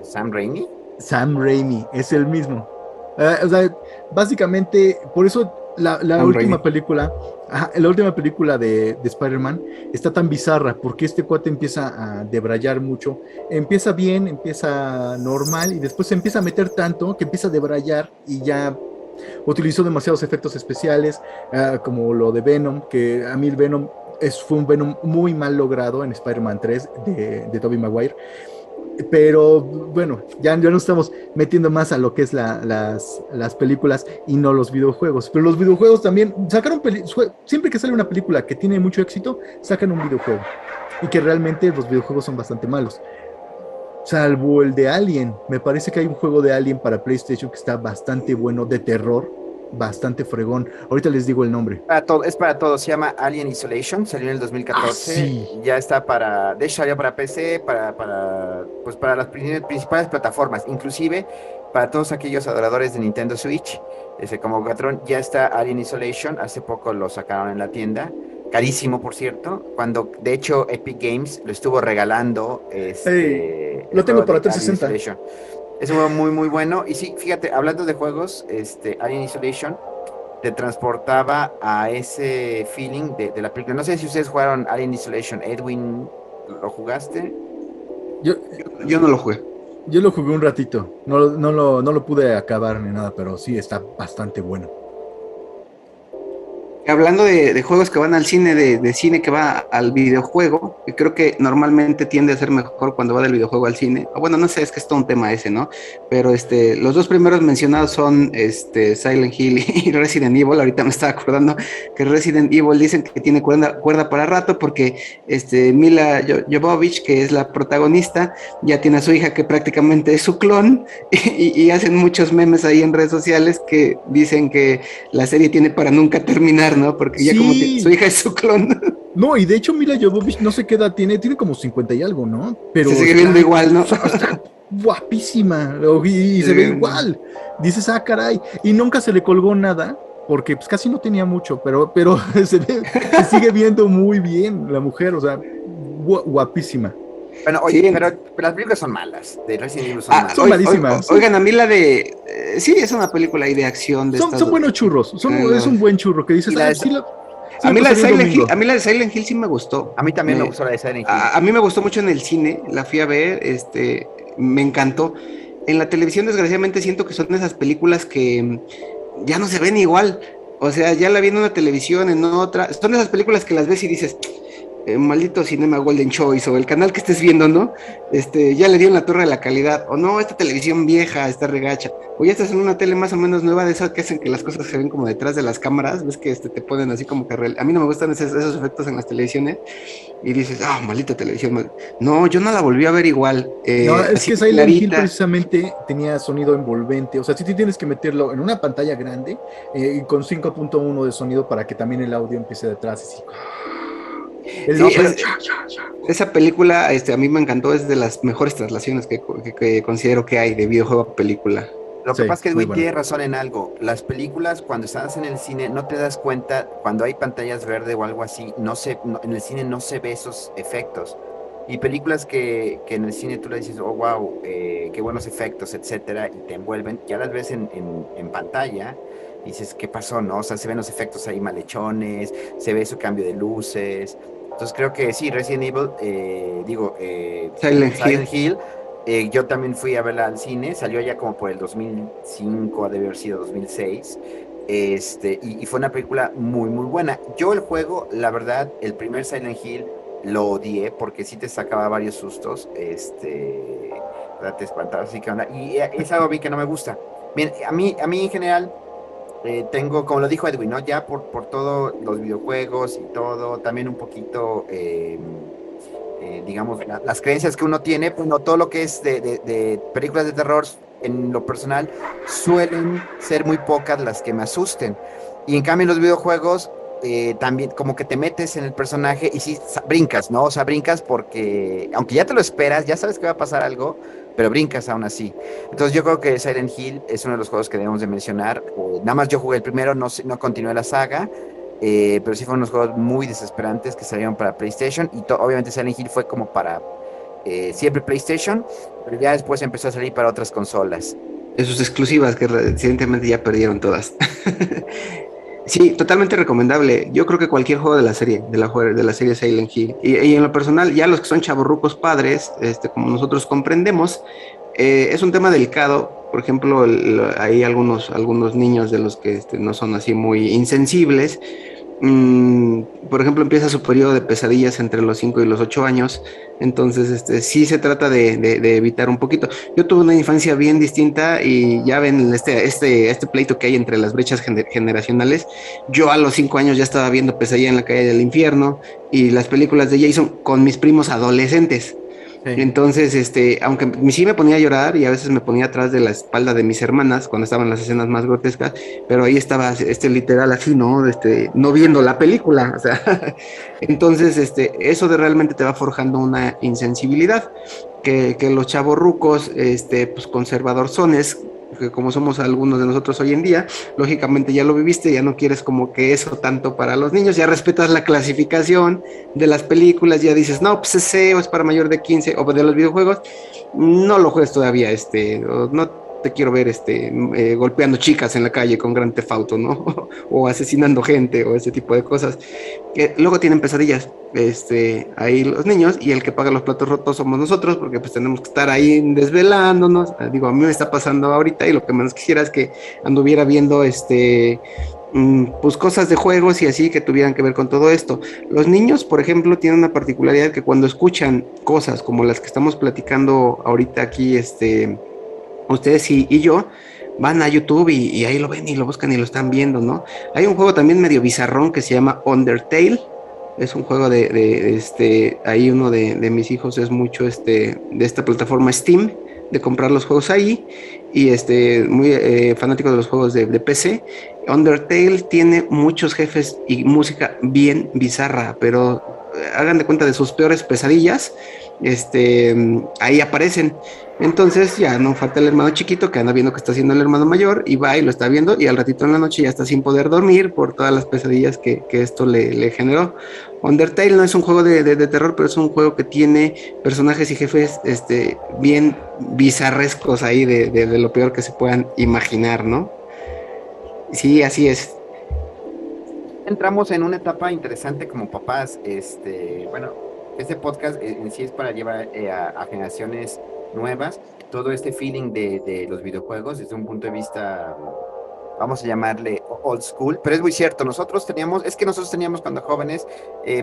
Sam Raimi. Sam Raimi, es el mismo. O sea, básicamente, por eso la Sam última Raimi. película, ajá, la última película de Spider-Man está tan bizarra, porque este cuate empieza a debrayar mucho. Empieza bien, empieza normal, y después se empieza a meter tanto que empieza a debrayar y ya utilizó demasiados efectos especiales, como lo de Venom, que a mí el Venom fue un Venom muy mal logrado en Spider-Man 3 de Tobey Maguire. Pero bueno, ya nos estamos metiendo más a lo que es las películas y no los videojuegos. Pero los videojuegos también sacaron, siempre que sale una película que tiene mucho éxito, sacan un videojuego. Y que realmente los videojuegos son bastante malos. Salvo el de Alien. Me parece que hay un juego de Alien para PlayStation que está bastante bueno, de terror, bastante fregón. Ahorita les digo el nombre. Para todo, es para todo, se llama Alien Isolation, salió en el Ah, 2014, sí. ya está de hecho salió para PC, pues para las principales plataformas, inclusive para todos aquellos adoradores de Nintendo Switch, como Gatron, ya está Alien Isolation, hace poco lo sacaron en la tienda, carísimo por cierto, cuando de hecho Epic Games lo estuvo regalando, Hey, el lo tengo juego para de Alien 360. Isolation. Es un juego muy muy bueno, y sí, fíjate, hablando de juegos, Alien Isolation te transportaba a ese feeling de la película. No sé si ustedes jugaron Alien Isolation. Edwin, ¿lo jugaste? Yo, Yo no lo jugué. yo lo jugué un ratito. No lo pude acabar ni nada, pero sí está bastante bueno. Hablando de juegos que van al cine, de cine que va al videojuego, que creo que normalmente tiende a ser mejor cuando va del videojuego al cine. O bueno, no sé, es que es todo un tema ese, ¿no? Pero los dos primeros mencionados son Silent Hill y Resident Evil. Ahorita me estaba acordando que Resident Evil dicen que tiene cuerda para rato porque Mila Jovovich, que es la protagonista, ya tiene a su hija que prácticamente es su clon y hacen muchos memes ahí en redes sociales que dicen que la serie tiene para nunca terminar, ¿no? Porque ya como su Sí, hija es su clon, no, y de hecho Mila Jovovich no sé qué edad tiene como 50 y algo, ¿no? se Pero sigue viendo igual, ¿no? está guapísima y Se se ve sigue viendo. igual. Dices, ah, caray, y nunca se le colgó nada, porque pues casi no tenía mucho, pero se sigue viendo muy bien la mujer, o sea, guapísima. Bueno, oye, Sí, pero las películas son malas. De Resident Evil son Son malas. malísimas, oigan, a mí la de... sí, es una película ahí de acción de son estas... buenos churros, es eh, un buen churro que Y dices, la ah, de, sí, sí a me mí la de pasaría un Silent Hill, domingo. a mí la de Silent Hill sí me gustó. a mí también me gustó la de Silent Hill. A mí me gustó mucho en el cine, la fui a ver, me encantó. En la televisión, desgraciadamente, siento que son esas películas que ya no se ven igual. O sea, ya la vi en una televisión, en otra. Son esas películas que las ves y dices, maldito Cinema Golden Choice o el canal que estés viendo, ¿no? Ya le dieron la torre de la calidad. O no, esta televisión vieja está regacha. O ya estás en una tele más o menos nueva de esas que hacen que las cosas se ven como detrás de las cámaras. Ves que te ponen así como que... A mí no me gustan esos efectos en las televisiones y dices, ah, maldita televisión. No, yo no la volví a ver igual, No, es así que Silent Hill clarita. precisamente tenía sonido envolvente. O sea, sí te tienes que meterlo en una pantalla grande y con 5.1 de sonido para que también el audio empiece detrás. Así. El Sí, disparo. esa película a mí me encantó, es de las mejores traslaciones que considero que hay de videojuego a película. Lo que Sí, pasa es que muy Edwin bueno. tiene razón en algo. Las películas, cuando estás en el cine, no te das cuenta, cuando hay pantallas verde o algo así, en el cine no se ve esos efectos. y películas que en el cine tú le dices, oh, wow, qué buenos efectos, etcétera, y te envuelven, ya las ves en pantalla, y dices, ¿qué pasó, no? O sea, se ven los efectos ahí malhechones, se ve su cambio de luces. Entonces creo que sí, Resident Evil, Silent Hill. Silent Hill, yo también fui a verla al cine, salió ya como por el 2005, ha de haber sido 2006. Y fue una película muy, muy buena. Yo el juego, la verdad, el primer Silent Hill lo odié porque sí te sacaba varios sustos, ¿verdad? Te espantaba, así que onda. Y es algo a mí que no me gusta. Bien, a mí en general tengo, como lo dijo Edwin, ¿no? Ya por todos los videojuegos y todo, también un poquito, digamos, las creencias que uno tiene, pues no, todo lo que es de películas de terror, en lo personal, suelen ser muy pocas las que me asusten. Y en cambio en los videojuegos, también como que te metes en el personaje y sí, brincas, ¿no? O sea, brincas porque, aunque ya te lo esperas, ya sabes que va a pasar algo, pero brincas aún así. Entonces yo creo que Silent Hill es uno de los juegos que debemos de mencionar. Nada más yo jugué el primero, no, no continué la saga, pero sí fueron unos juegos muy desesperantes que salieron para PlayStation y obviamente Silent Hill fue como para siempre PlayStation, pero ya después empezó a salir para otras consolas. De sus exclusivas, que recientemente ya perdieron todas. Sí, totalmente recomendable. Yo creo que cualquier juego de la serie, de la serie Silent Hill, y en lo personal, ya los que son chavorrucos padres, como nosotros comprendemos, es un tema delicado. Por ejemplo, hay algunos niños de los que no son así muy insensibles. Por ejemplo, empieza su periodo de pesadillas entre los 5 y los 8 años, entonces sí se trata de evitar un poquito. Yo tuve una infancia bien distinta y ya ven este pleito que hay entre las brechas generacionales. Yo a los 5 años ya estaba viendo Pesadilla en la calle del infierno y las películas de Jason con mis primos adolescentes. Sí. Entonces, aunque sí me ponía a llorar y a veces me ponía atrás de la espalda de mis hermanas cuando estaban las escenas más grotescas, pero ahí estaba literal así, ¿no? No viendo la película, o sea, entonces, eso de realmente te va forjando una insensibilidad que los chavos rucos, pues conservadorzones, que como somos algunos de nosotros hoy en día, lógicamente ya lo viviste, ya no quieres como que eso tanto para los niños, ya respetas la clasificación de las películas, ya dices, no, pues ese o es para mayor de 15 o de los videojuegos, no lo juegues todavía, no te quiero ver golpeando chicas en la calle con Grand Theft Auto, ¿no? O asesinando gente o ese tipo de cosas. Que luego tienen pesadillas, ahí los niños, y el que paga los platos rotos somos nosotros, porque pues tenemos que estar ahí desvelándonos. Digo, a mí me está pasando ahorita y lo que menos quisiera es que anduviera viendo pues cosas de juegos y así que tuvieran que ver con todo esto. Los niños, por ejemplo, tienen una particularidad que cuando escuchan cosas como las que estamos platicando ahorita aquí, ustedes y yo, van a YouTube y ahí lo ven y lo buscan y lo están viendo, ¿no? Hay un juego también medio bizarrón que se llama Undertale. Es un juego ahí uno de mis hijos es mucho de esta plataforma Steam, de comprar los juegos ahí, y muy fanático de los juegos de PC. Undertale tiene muchos jefes y música bien bizarra, pero hagan de cuenta de sus peores pesadillas, ahí aparecen. Entonces ya no falta el hermano chiquito que anda viendo que está haciendo el hermano mayor y va y lo está viendo y al ratito en la noche ya está sin poder dormir por todas las pesadillas que esto le generó. Undertale no es un juego de terror, pero es un juego que tiene personajes y jefes bien bizarrescos ahí de lo peor que se puedan imaginar, ¿no? Sí, así es. Entramos en una etapa interesante como papás. Bueno, este podcast en sí es para llevar a generaciones nuevas todo este feeling de los videojuegos desde un punto de vista, vamos a llamarle old school, pero es muy cierto, nosotros teníamos cuando jóvenes,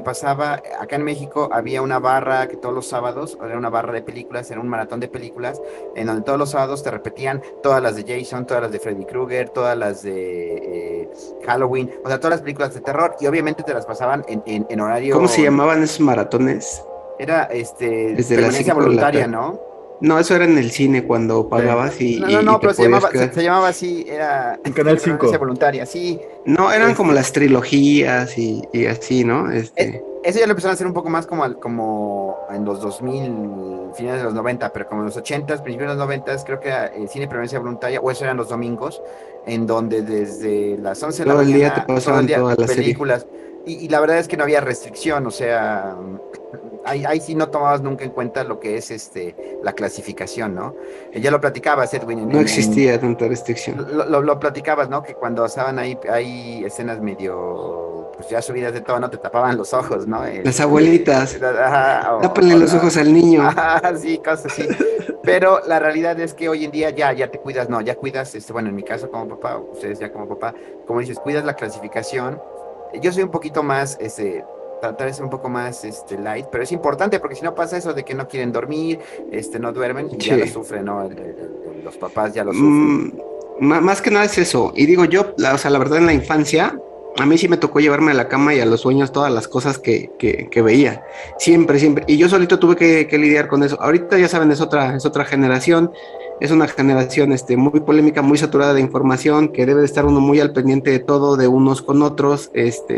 pasaba, acá en México había una barra que todos los sábados, era una barra de películas, era un maratón de películas, en donde todos los sábados te repetían todas las de Jason, todas las de Freddy Krueger, todas las de Halloween, o sea, todas las películas de terror, y obviamente te las pasaban en ¿Cómo se horario, llamaban esos maratones? era Desde las permanencia 5 de la voluntaria, tarde. ¿no? No, eso era en el cine cuando Sí. pagabas No, no, y no, te pero se podías llamaba, se, quedar. se llamaba así, era En Canal permanencia 5. voluntaria, sí. No, eran como Este, las trilogías y así, ¿no? Eso ya lo empezaron a hacer un poco más como en los 2000 finales de los 90, pero como en los 80, principios de los 90, creo que era el cine Prevencia Voluntaria, o eso eran los domingos, en donde desde las 11 de la Todo el día te mañana, todo el pasaban día, toda la serie. películas. Y la verdad es que no había restricción, o sea, ahí sí no tomabas nunca en cuenta lo que es la clasificación, ¿no? Ya lo platicabas, Edwin, No existía tanta restricción. lo platicabas, ¿no? Que cuando estaban ahí, hay escenas medio, pues ya subidas de todo, ¿no? Te tapaban los ojos, ¿no? Las abuelitas, Ajá, tápenle los ojos al niño. ajá, sí, cosas así. Pero la realidad es que hoy en día ya te cuidas, no, ya cuidas, bueno, en mi caso como papá, ustedes ya como papá, como dices, cuidas la clasificación. Yo soy un poquito más, tratar de ser un poco más, light, pero es importante porque si no pasa eso de que no quieren dormir, no duermen y ya lo Sí. sufren, ¿no? Los papás ya lo sufren. Mm, más que nada es eso. Y digo yo, o sea, la verdad en la infancia, a mí sí me tocó llevarme a la cama y a los sueños todas las cosas que veía. Siempre, siempre. Y yo solito tuve que lidiar con eso. Ahorita ya saben, es otra generación. Es una generación muy polémica, muy saturada de información, que debe de estar uno muy al pendiente de todo, de unos con otros,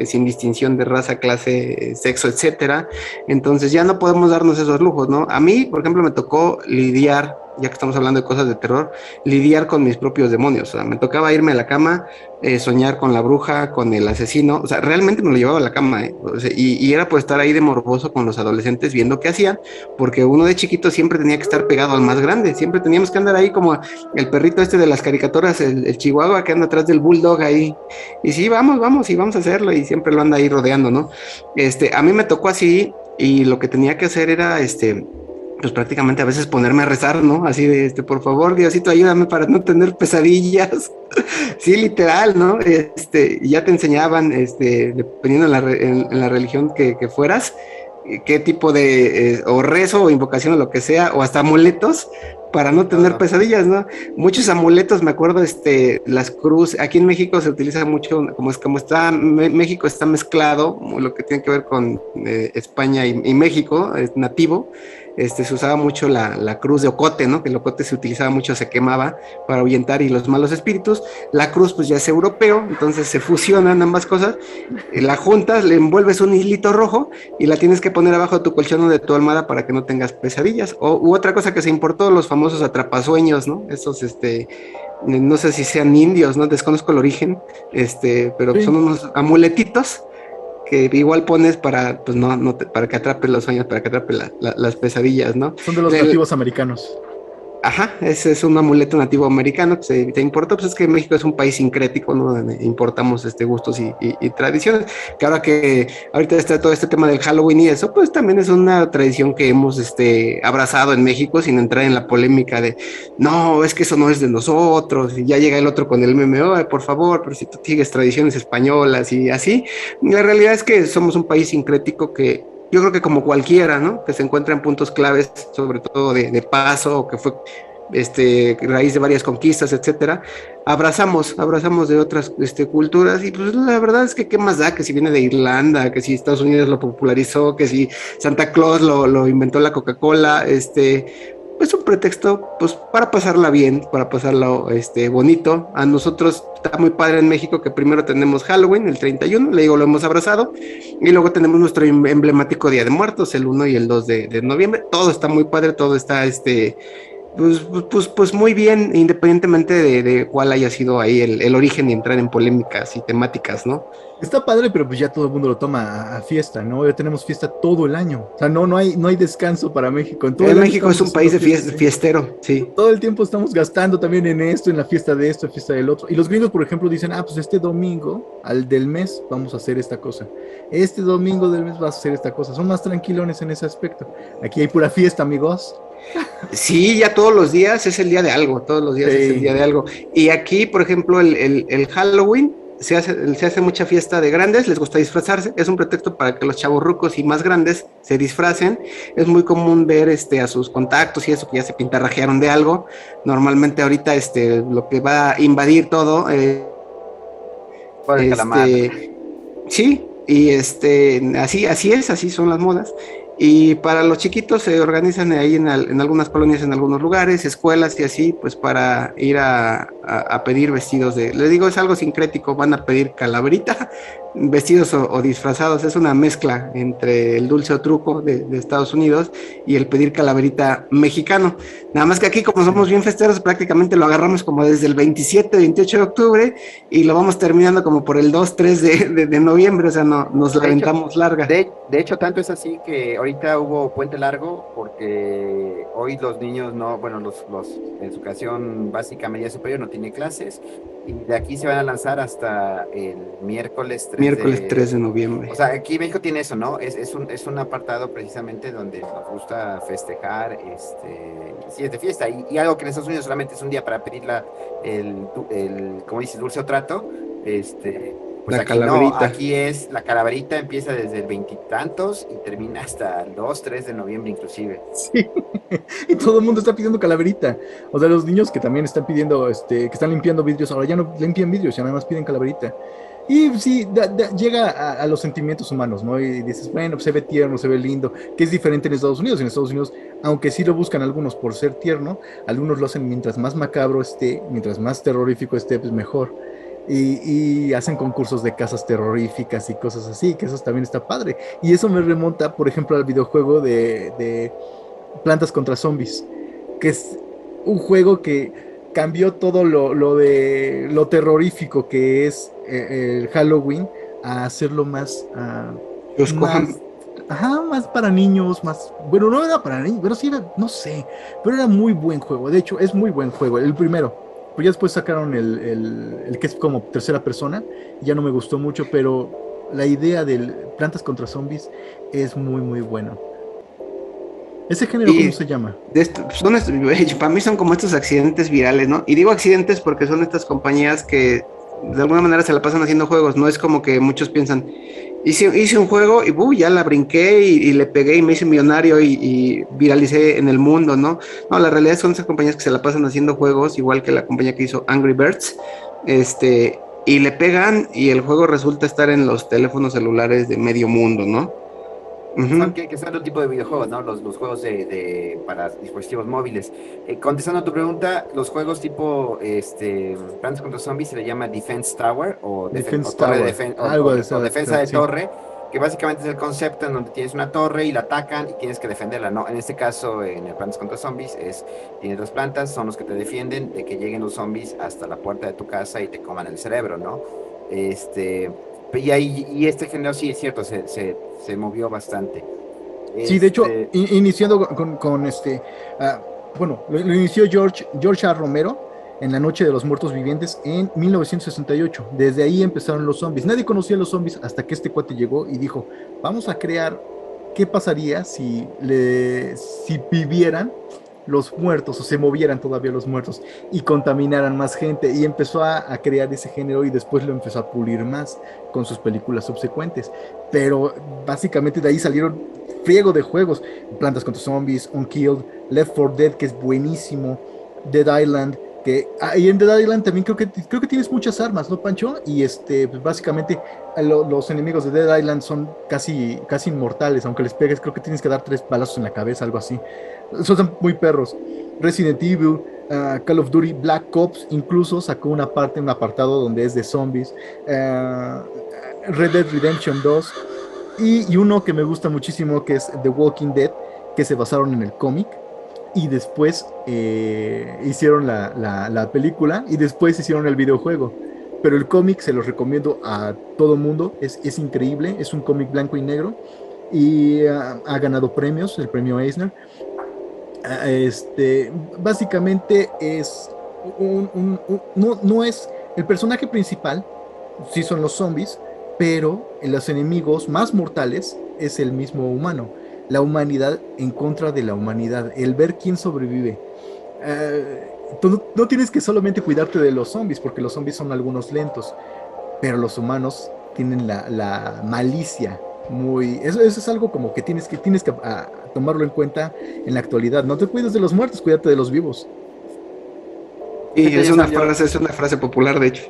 sin distinción de raza, clase, sexo, etcétera. Entonces ya no podemos darnos esos lujos, ¿no? A mí, por ejemplo, me tocó lidiar, ya que estamos hablando de cosas de terror, lidiar con mis propios demonios. O sea, me tocaba irme a la cama, soñar con la bruja, con el asesino. O sea, realmente me lo llevaba a la cama, ¿eh? O sea, y era por estar ahí de morboso con los adolescentes viendo qué hacían, porque uno de chiquito siempre tenía que estar pegado al más grande. Siempre teníamos que andar ahí como el perrito de las caricaturas, el chihuahua que anda atrás del bulldog ahí. Y sí, vamos, y vamos a hacerlo. Y siempre lo anda ahí rodeando, ¿no? A mí me tocó así, y lo que tenía que hacer era, pues prácticamente a veces ponerme a rezar, ¿no? Así de, por favor, Diosito, ayúdame para no tener pesadillas. Sí, literal, ¿no? Ya te enseñaban, dependiendo en la religión que fueras, qué tipo de, o rezo, o invocación, o lo que sea, o hasta amuletos, para no tener pesadillas, ¿no? Muchos amuletos, me acuerdo, las cruces, aquí en México se utiliza mucho, como está, México está mezclado, lo que tiene que ver con España y México, es nativo. Se usaba mucho la cruz de ocote, ¿no? Que el ocote se utilizaba mucho, se quemaba para ahuyentar y los malos espíritus. La cruz, pues ya es europeo, entonces se fusionan ambas cosas. La juntas, le envuelves un hilito rojo y la tienes que poner abajo de tu colchón o de tu almohada para que no tengas pesadillas. U otra cosa que se importó, los famosos atrapasueños, ¿no? Esos, no sé si sean indios, ¿no? Desconozco el origen, pero son Sí, unos amuletitos que igual pones para, pues para que atrape los sueños, para que atrape las pesadillas, ¿no? son de los nativos americanos. Ajá, ese es un amuleto nativo americano que te importa, pues es que México es un país sincrético, ¿no? Donde importamos gustos y tradiciones, que ahorita está todo este tema del Halloween y eso, pues también es una tradición que hemos abrazado en México sin entrar en la polémica de, no, es que eso no es de nosotros, y ya llega el otro con el meme, oh, por favor, pero si tú sigues tradiciones españolas y así. La realidad es que somos un país sincrético que yo creo que como cualquiera, ¿no? Que se encuentra en puntos claves, sobre todo de paso, o que fue raíz de varias conquistas, etcétera, abrazamos de otras culturas, y pues la verdad es que qué más da que si viene de Irlanda, que si Estados Unidos lo popularizó, que si Santa Claus lo inventó la Coca-Cola, pues un pretexto pues para pasarla bien, para pasarlo bonito. A nosotros está muy padre en México que primero tenemos Halloween, el 31, le digo, lo hemos abrazado, y luego tenemos nuestro emblemático Día de Muertos, el 1 y el 2 de noviembre. Todo está muy padre, todo está pues muy bien, independientemente de cuál haya sido ahí el origen y entrar en polémicas y temáticas, ¿no? Está padre, pero pues ya todo el mundo lo toma a fiesta, ¿no? Ya tenemos fiesta todo el año. O sea, no hay descanso para México. En todo el año México es estamos un país haciendo de fiestas, ¿sí? fiestero, sí. Todo el tiempo estamos gastando también en esto, en la fiesta de esto, fiesta del otro. Y los gringos, por ejemplo, dicen, pues este domingo, al del mes, vamos a hacer esta cosa. Este domingo del mes vas a hacer esta cosa. Son más tranquilones en ese aspecto. Aquí hay pura fiesta, amigos. Sí, ya todos los días es el día de algo, todos los días es el día Sí. de algo. Y aquí, por ejemplo, el Halloween se hace mucha fiesta de grandes, les gusta disfrazarse, es un pretexto para que los chavorrucos y más grandes se disfracen. Es muy común ver a sus contactos y eso, que ya se pintarrajearon de algo. Normalmente ahorita lo que va a invadir todo, Por el calamar. sí, y así son las modas. Y para los chiquitos se organizan ahí en algunas colonias, en algunos lugares, escuelas y así, pues para ir a pedir vestidos les digo, es algo sincrético, van a pedir calaverita, vestidos o disfrazados, es una mezcla entre el dulce o truco de Estados Unidos y el pedir calaverita mexicano. Nada más que aquí, como somos bien festeros, prácticamente lo agarramos como desde el 27, 28 de octubre y lo vamos terminando como por el 2, 3 de noviembre, o sea, no, nos la De hecho, aventamos larga. de hecho, tanto es así que ahorita hubo puente largo porque hoy los niños no, bueno, los en su educación básica media superior no tiene clases y de aquí se van a lanzar hasta el miércoles 3 Miércoles 3 de de... noviembre. O sea, aquí México tiene eso, ¿no? Es un apartado precisamente donde nos gusta festejar, sí, es de fiesta y algo que en Estados Unidos solamente es un día para pedir como dices, dulce o trato, pues La aquí no, calaverita. aquí es la calaverita empieza desde el veintitantos y termina hasta el 2, 3 de noviembre inclusive. Sí. Y todo el mundo está pidiendo calaverita. O sea, los niños que también están pidiendo, que están limpiando vidrios, ahora ya no limpian vidrios, ya nada más piden calaverita. Y sí, llega a los sentimientos humanos, ¿no? Y dices, bueno, pues se ve tierno, se ve lindo, que es diferente en Estados Unidos. En Estados Unidos, aunque sí lo buscan algunos por ser tierno, algunos lo hacen mientras más macabro esté, mientras más terrorífico esté, pues mejor. Y hacen concursos de casas terroríficas y cosas así, que eso también está padre. Y eso me remonta, por ejemplo, al videojuego de Plantas contra Zombies, que es un juego que cambió todo lo de lo terrorífico que es el Halloween a hacerlo Yoshkohama. más, ajá, más para niños, más, bueno, no era para niños, pero sí era, no sé, pero era muy buen juego, de hecho es muy buen juego, el primero, pues ya después sacaron el que es como tercera persona, ya no me gustó mucho, pero la idea del Plantas contra Zombies es muy, muy buena. ¿Ese género cómo Y se llama? para mí son como estos accidentes virales, ¿no? Y digo accidentes porque son estas compañías que de alguna manera se la pasan haciendo juegos, no es como que muchos piensan, hice un juego y ya la brinqué y le pegué y me hice millonario y viralicé en el mundo, ¿no? No, la realidad son esas compañías que se la pasan haciendo juegos, igual que la compañía que hizo Angry Birds, y le pegan y el juego resulta estar en los teléfonos celulares de medio mundo, ¿no? Son, Ujú. que son otro tipo de videojuegos, ¿no? Los juegos para dispositivos móviles. Contestando a tu pregunta, los juegos tipo Plants contra Zombies se le llama Defense Tower o Defense torre de Tower, algo de o esa defensa de sí. torre, que básicamente es el concepto en donde tienes una torre y la atacan y tienes que defenderla, ¿no? En este caso, en el Plants contra Zombies, tienes dos plantas, son los que te defienden de que lleguen los zombies hasta la puerta de tu casa y te coman el cerebro, ¿no? Este, y este género sí es cierto, se movió bastante. Sí, de hecho, Este, iniciando ah, bueno, lo inició George A. Romero en La Noche de los Muertos Vivientes en 1968. Desde ahí empezaron los zombies. Nadie conocía a los zombies hasta que este cuate llegó y dijo, vamos a crear qué pasaría si vivieran los muertos o se movieran todavía los muertos y contaminaran más gente y empezó a crear ese género y después lo empezó a pulir más con sus películas subsecuentes. Pero básicamente de ahí salieron friego de juegos, Plantas contra Zombies, Unkilled, Left 4 Dead, que es buenísimo, Dead Island, y en Dead Island también creo que tienes muchas armas, ¿no, Pancho? Y pues básicamente los enemigos de Dead Island son casi inmortales, aunque les pegues, creo que tienes que dar 3 balazos en la cabeza, algo así. Son muy perros. Resident Evil, Call of Duty, Black Ops, incluso sacó un apartado donde es de zombies. Red Dead Redemption 2 y uno que me gusta muchísimo que es The Walking Dead, que se basaron en el cómic y después hicieron la película y después hicieron el videojuego. Pero el cómic se los recomiendo a todo mundo, es increíble, es un cómic blanco y negro y ha ganado premios, el premio Eisner. Básicamente es no es el personaje principal, sí son los zombies, pero los enemigos más mortales es el mismo humano, la humanidad en contra de la humanidad, el ver quién sobrevive. Tú no tienes que solamente cuidarte de los zombies, porque los zombies son algunos lentos, pero los humanos tienen la malicia muy... Eso es algo como que tienes que tomarlo en cuenta en la actualidad. No te cuides de los muertos, cuídate de los vivos. Y ahorita ya salió, es una frase popular, de hecho.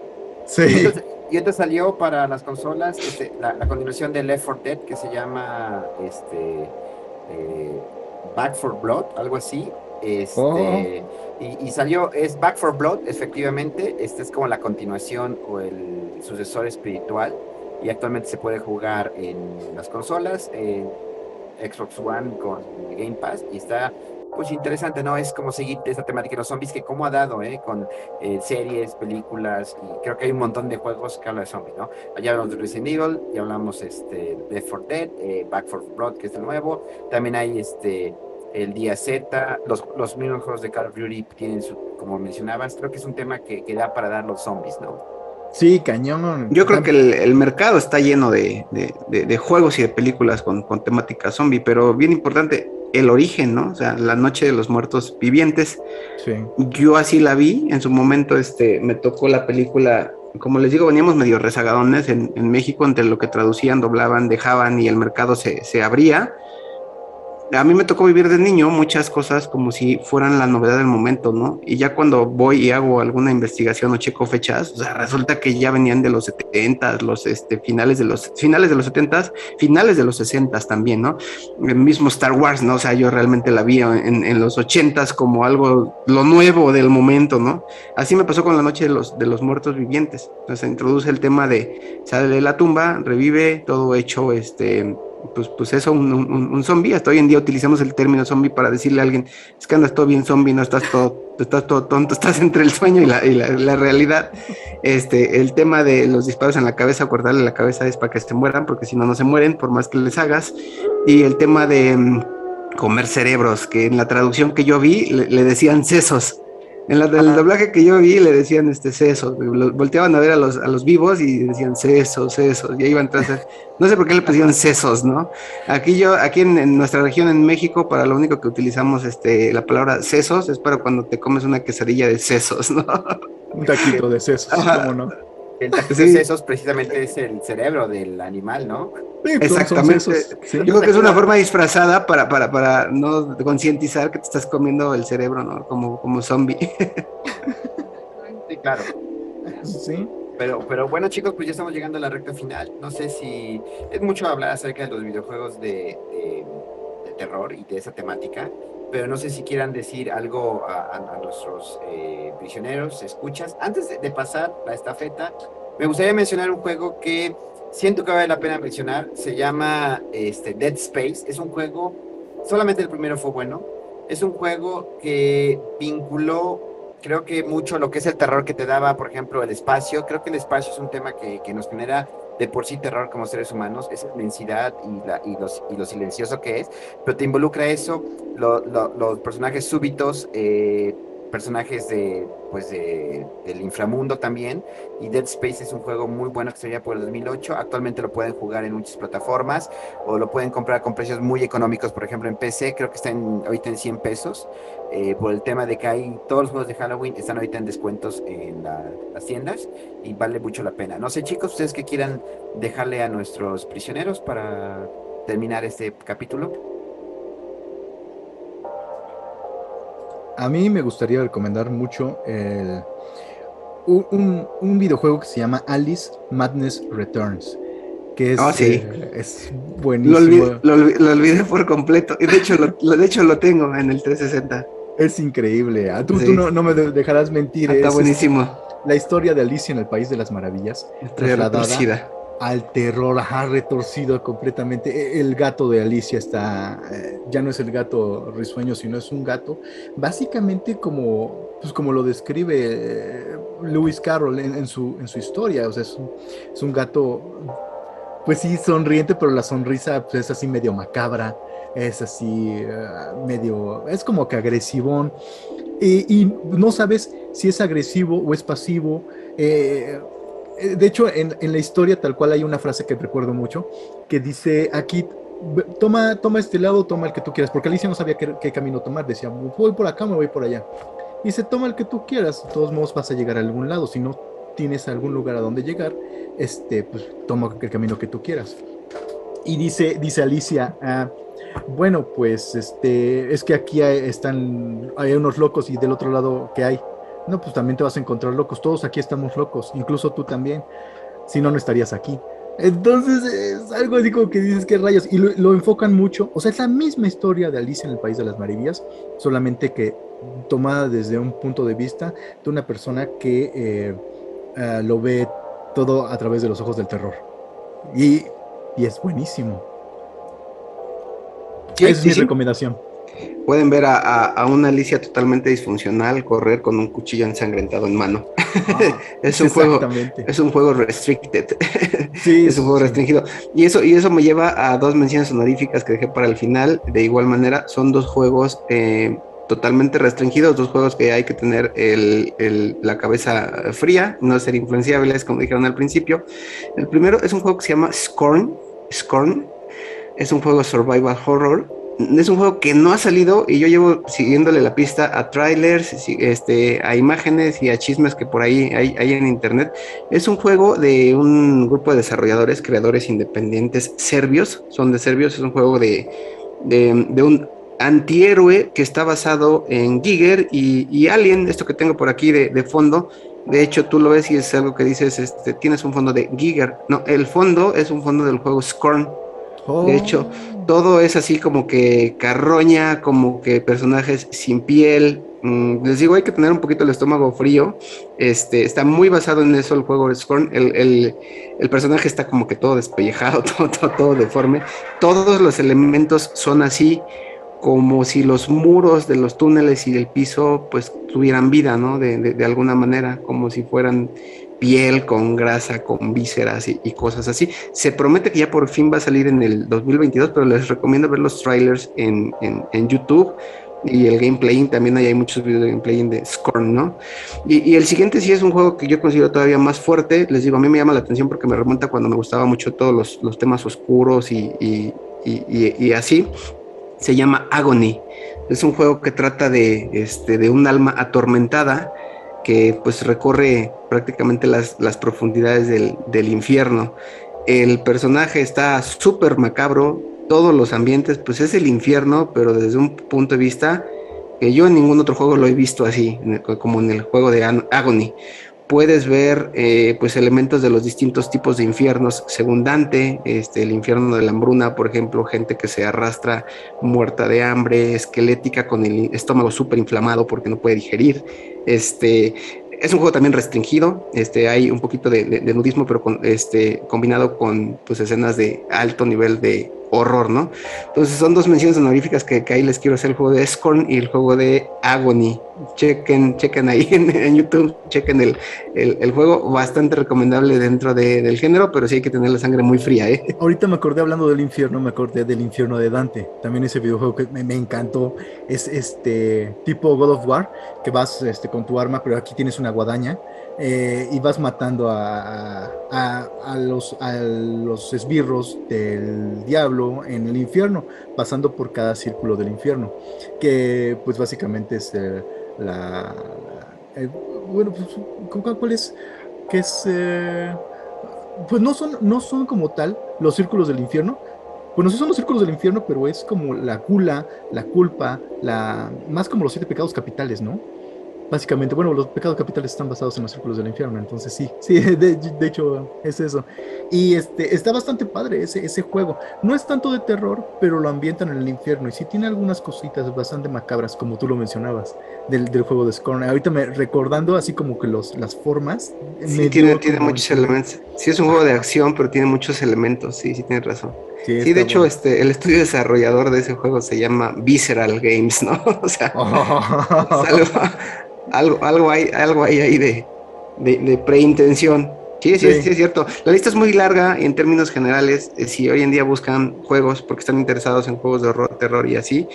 Sí. y ahorita salió para las consolas la continuación de Left 4 Dead que se llama Back 4 Blood, algo así. Oh, Y salió, es Back 4 Blood, efectivamente. Este es como la continuación o el sucesor espiritual. Y actualmente se puede jugar en las consolas, en Xbox One con Game Pass. Y está pues interesante, ¿no? Es como seguir esa temática de los zombies que como ha dado, con series, películas, y creo que hay un montón de juegos que hablan de zombies, ¿no? Ya hablamos de Resident Evil, ya hablamos Left 4 Dead, Back 4 Blood, que es el nuevo, también hay el Día Z, los mismos juegos de Call of Duty tienen como mencionabas, creo que es un tema que da para dar los zombies, ¿no? Sí, cañón. Yo creo que el mercado está lleno de juegos y de películas con temática zombie, pero bien importante, el origen, ¿no? O sea, La Noche de los Muertos Vivientes. Sí. Yo así la vi, en su momento me tocó la película, como les digo, veníamos medio rezagadones en México entre lo que traducían, doblaban, dejaban y el mercado se abría. A mí me tocó vivir de niño muchas cosas como si fueran la novedad del momento, ¿no? Y ya cuando voy y hago alguna investigación o checo fechas, o sea, resulta que ya venían de los 70, finales de los 70, finales de los 60 también, ¿no? El mismo Star Wars, ¿no? O sea, yo realmente la vi en los 80 como algo, lo nuevo del momento, ¿no? Así me pasó con La Noche de los Muertos Vivientes. Entonces introduce el tema de sale de la tumba, revive, todo hecho, pues eso, un zombie. Hasta hoy en día utilizamos el término zombie para decirle a alguien, es que andas todo bien zombie, no estás todo tonto, estás entre el sueño y la realidad. El tema de los disparos en la cabeza, cortarle la cabeza es para que se mueran, porque si no, no se mueren, por más que les hagas. Y el tema de comer cerebros, que en la traducción que yo vi le decían sesos. En el doblaje que yo vi le decían sesos, volteaban a ver a los vivos y decían sesos, y ahí iban tras. No sé por qué le pusieron sesos, ¿no? Aquí en nuestra región en México, para lo único que utilizamos la palabra sesos es para cuando te comes una quesadilla de sesos, ¿no? Un taquito de sesos, ¿cómo no? El taquito de Sí, sesos precisamente es el cerebro del animal, ¿no? Sí, son exactamente. sesos, sí. Yo creo que es una forma disfrazada para no concientizar que te estás comiendo el cerebro, ¿no? Como zombie. Sí, claro. Sí. Pero bueno, chicos, pues ya estamos llegando a la recta final. No sé si es mucho hablar acerca de los videojuegos de terror y de esa temática, pero no sé si quieran decir algo a nuestros prisioneros, escuchas. Antes de pasar la estafeta, me gustaría mencionar un juego que siento que vale la pena mencionar. Se llama Dead Space. Es un juego, solamente el primero fue bueno. Es un juego que vinculó, creo que mucho lo que es el terror que te daba, por ejemplo, el espacio. Creo que el espacio es un tema que nos genera de por sí terror como seres humanos, esa inmensidad y lo silencioso que es, pero te involucra eso, los personajes súbitos, personajes del inframundo también, y Dead Space es un juego muy bueno que sería por el 2008. Actualmente lo pueden jugar en muchas plataformas o lo pueden comprar con precios muy económicos, por ejemplo en PC, creo que está ahorita en 100 pesos, por el tema de que hay todos los juegos de Halloween están ahorita en descuentos en las tiendas y vale mucho la pena. No sé, chicos, ustedes que quieran dejarle a nuestros prisioneros para terminar este capítulo. A mí me gustaría recomendar mucho un videojuego que se llama Alice Madness Returns, que Oh, sí. es Lo olvidé, buenísimo. lo olvidé por completo. Y de hecho lo tengo en el 360. Es increíble. Tú Sí, no me dejarás mentir. está Es buenísimo. la historia de Alicia en el País de las Maravillas, Estoy trasladada retorcida. al terror, retorcido completamente. El gato de Alicia ya no es el gato risueño, sino es un gato, básicamente como lo describe Lewis Carroll en su historia. O sea, es un gato, pues sí, sonriente, pero la sonrisa pues, es así medio macabra, es así es como que agresivón. Y no sabes si es agresivo o es pasivo. De hecho, en la historia tal cual hay una frase que recuerdo mucho, que dice aquí, toma este lado, toma el que tú quieras, porque Alicia no sabía qué camino tomar, decía, voy por acá, me voy por allá. Y dice, toma el que tú quieras, de todos modos vas a llegar a algún lado, si no tienes algún lugar a donde llegar, pues toma el camino que tú quieras. Y dice Alicia, bueno, pues es que aquí hay unos locos y del otro lado, ¿qué hay? No, pues también te vas a encontrar locos, todos aquí estamos locos, incluso tú también, si no, no estarías aquí. Entonces es algo así como que dices, ¿qué rayos? Y lo enfocan mucho, o sea, es la misma historia de Alicia en el País de las Maravillas, solamente que tomada desde un punto de vista de una persona que lo ve todo a través de los ojos del terror. Y es buenísimo. Sí, Esa es sí, mi sí. recomendación. pueden ver a una Alicia totalmente disfuncional correr con un cuchillo ensangrentado en mano. Ah, Es un juego, exactamente. es un juego restricted, Sí, es un juego sí. restringido. Y eso me lleva a dos menciones honoríficas que dejé para el final. De igual manera, son dos juegos totalmente restringidos, dos juegos que hay que tener la cabeza fría, no ser influenciables, como dijeron al principio. El primero es un juego que se llama Scorn. Es un juego survival horror. Es un juego que no ha salido y yo llevo siguiéndole la pista a trailers, a imágenes y a chismes que por ahí hay en internet. Es un juego de un grupo de desarrolladores, creadores independientes serbios, son de serbios. Es un juego de un antihéroe que está basado en Giger y Alien, esto que tengo por aquí de fondo. De hecho, tú lo ves y es algo que dices, tienes un fondo de Giger. No, el fondo es un fondo del juego Scorn. De hecho, Oh, todo es así como que carroña, como que personajes sin piel. Les digo, hay que tener un poquito el estómago frío. Está muy basado en eso el juego de Scorn. El personaje está como que todo despellejado, todo deforme. Todos los elementos son así, como si los muros de los túneles y el piso pues tuvieran vida, ¿no? De alguna manera, como si fueran piel con grasa, con vísceras y cosas así. Se promete que ya por fin va a salir en el 2022, pero les recomiendo ver los trailers en YouTube y el gameplay. También hay muchos videos de gameplay de Scorn, ¿no? Y el siguiente sí es un juego que yo considero todavía más fuerte. Les digo, a mí me llama la atención porque me remonta cuando me gustaba mucho todos los temas oscuros y así. Se llama Agony. Es un juego que trata de un alma atormentada que pues recorre prácticamente las profundidades del infierno. El personaje está súper macabro, todos los ambientes, pues es el infierno, pero desde un punto de vista que yo en ningún otro juego lo he visto así, como en el juego de Agony. Puedes ver pues elementos de los distintos tipos de infiernos según Dante, el infierno de la hambruna, por ejemplo, gente que se arrastra muerta de hambre, esquelética con el estómago súper inflamado porque no puede digerir. Es un juego también restringido, hay un poquito de nudismo, pero combinado con pues, escenas de alto nivel de horror, ¿no? Entonces son dos menciones honoríficas que ahí les quiero hacer: el juego de Scorn y el juego de Agony. Chequen ahí en YouTube, chequen el juego, bastante recomendable dentro del género, pero sí hay que tener la sangre muy fría, ¿eh? ahorita me acordé hablando del infierno, me acordé del infierno de Dante. También ese videojuego que me encantó. Es tipo God of War, que vas con tu arma, pero aquí tienes una guadaña y vas matando a los esbirros del diablo en el infierno, pasando por cada círculo del infierno. Que pues básicamente es la... bueno, pues, ¿cuál es? Que es... pues no son como tal los círculos del infierno. Bueno, sí son los círculos del infierno, pero es como la gula, la culpa, más como los 7 pecados capitales, ¿no? Básicamente, bueno, los pecados capitales están basados en los círculos del infierno, entonces sí, sí, de hecho es eso. Y está bastante padre ese juego. No es tanto de terror, pero lo ambientan en el infierno y sí tiene algunas cositas bastante macabras, como tú lo mencionabas, del juego de Scorn. Ahorita recordando así como que las formas, Sí, me tiene, dio tiene como muchos intriga. elementos. Sí, es un juego de acción, pero tiene muchos elementos. Sí, sí, tienes razón. Sí, Sí, de está hecho, bueno. el estudio desarrollador de ese juego se llama Visceral Games, ¿no? O sea, es algo hay ahí de preintención. Sí, sí, Sí, sí, es cierto. La lista es muy larga en términos generales. Si hoy en día buscan juegos porque están interesados en juegos de horror, terror y así,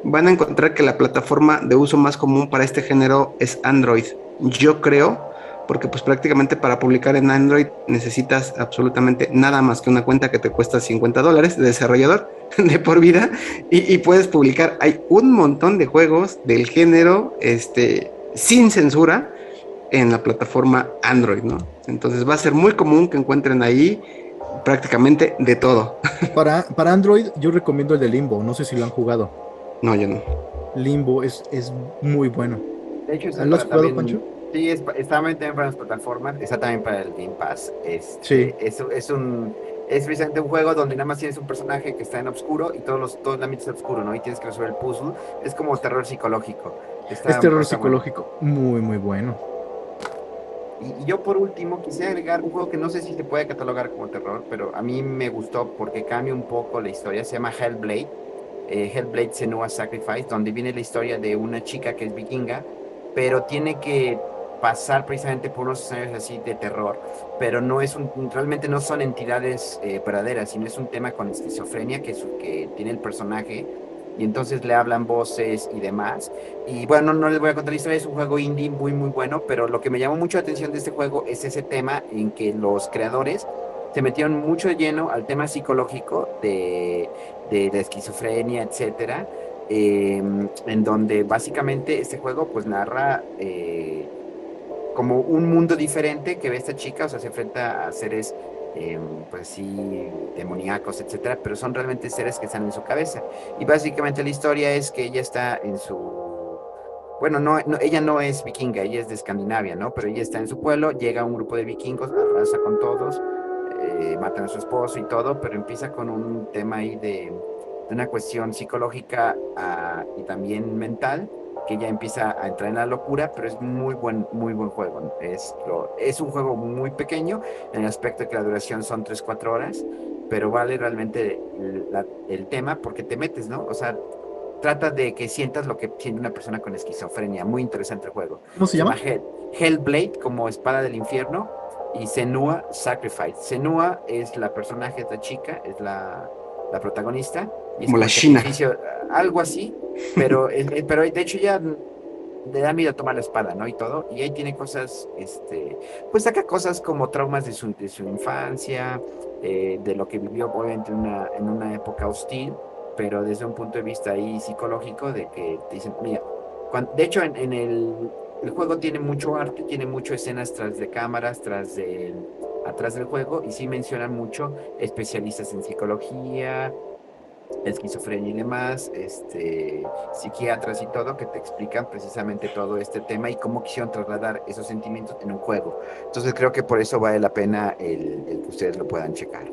van a encontrar que la plataforma de uso más común para este género es Android. Yo creo, porque pues prácticamente para publicar en Android necesitas absolutamente nada más que una cuenta que te cuesta $50 de desarrollador de por vida y puedes publicar. Hay un montón de juegos del género sin censura en la plataforma Android, ¿no? Entonces va a ser muy común que encuentren ahí prácticamente de todo. para Android yo recomiendo el de Limbo, no sé si lo han jugado. No, yo no. Limbo es muy bueno. De hecho, está ¿Lo has para jugado, también, Pancho? sí, está también para las plataformas, está también para el Game Pass. Sí, Es precisamente un juego donde nada más tienes un personaje que está en oscuro y todo el ambiente está oscuro, ¿no? Y tienes que resolver el puzzle. Es como terror psicológico. es terror Está bueno. psicológico, muy, muy bueno. Y yo por último quisiera agregar un juego que no sé si se puede catalogar como terror, pero a mí me gustó porque cambia un poco la historia. Se llama Hellblade. Hellblade: Senua's Sacrifice, donde viene la historia de una chica que es vikinga, pero tiene que pasar precisamente por unos escenarios así de terror, pero no es realmente no son entidades verdaderas, sino es un tema con esquizofrenia que tiene el personaje, y entonces le hablan voces y demás. Y bueno, no les voy a contar la historia, es un juego indie muy, muy bueno, pero lo que me llamó mucho la atención de este juego es ese tema en que los creadores se metieron mucho de lleno al tema psicológico de la esquizofrenia, etcétera, en donde básicamente este juego pues narra como un mundo diferente que ve esta chica, o sea, se enfrenta a seres, pues sí, demoníacos, etcétera, pero son realmente seres que están en su cabeza. Y básicamente la historia es que ella está en su... Bueno, ella no es vikinga, ella es de Escandinavia, ¿no? Pero ella está en su pueblo, llega un grupo de vikingos, arrasa con todos, matan a su esposo y todo, pero empieza con un tema ahí de una cuestión psicológica y también mental, que ya empieza a entrar en la locura, pero es muy buen juego, ¿no? Es un juego muy pequeño, en el aspecto de que la duración son 3 4 horas, pero vale realmente el tema porque te metes, ¿no? O sea, trata de que sientas lo que siente una persona con esquizofrenia. Muy interesante el juego. ¿Cómo se Se llama llama? Hellblade, como espada del infierno, y Senua Sacrifice. Senua es la personaje, esta chica, es la protagonista, y es Como como la el China. sacrificio, algo así, pero de hecho ya le da miedo tomar la espada, ¿no? Y todo, y ahí tiene cosas, pues saca cosas como traumas de su infancia, de lo que vivió obviamente en una época hostil, pero desde un punto de vista ahí psicológico, de que te dicen, mira, de hecho en el juego tiene mucho arte, tiene mucho escenas tras de cámaras, atrás del juego, y sí mencionan mucho especialistas en psicología, esquizofrenia y demás, psiquiatras y todo, que te explican precisamente todo este tema y cómo quisieron trasladar esos sentimientos en un juego. Entonces creo que por eso vale la pena el que ustedes lo puedan checar.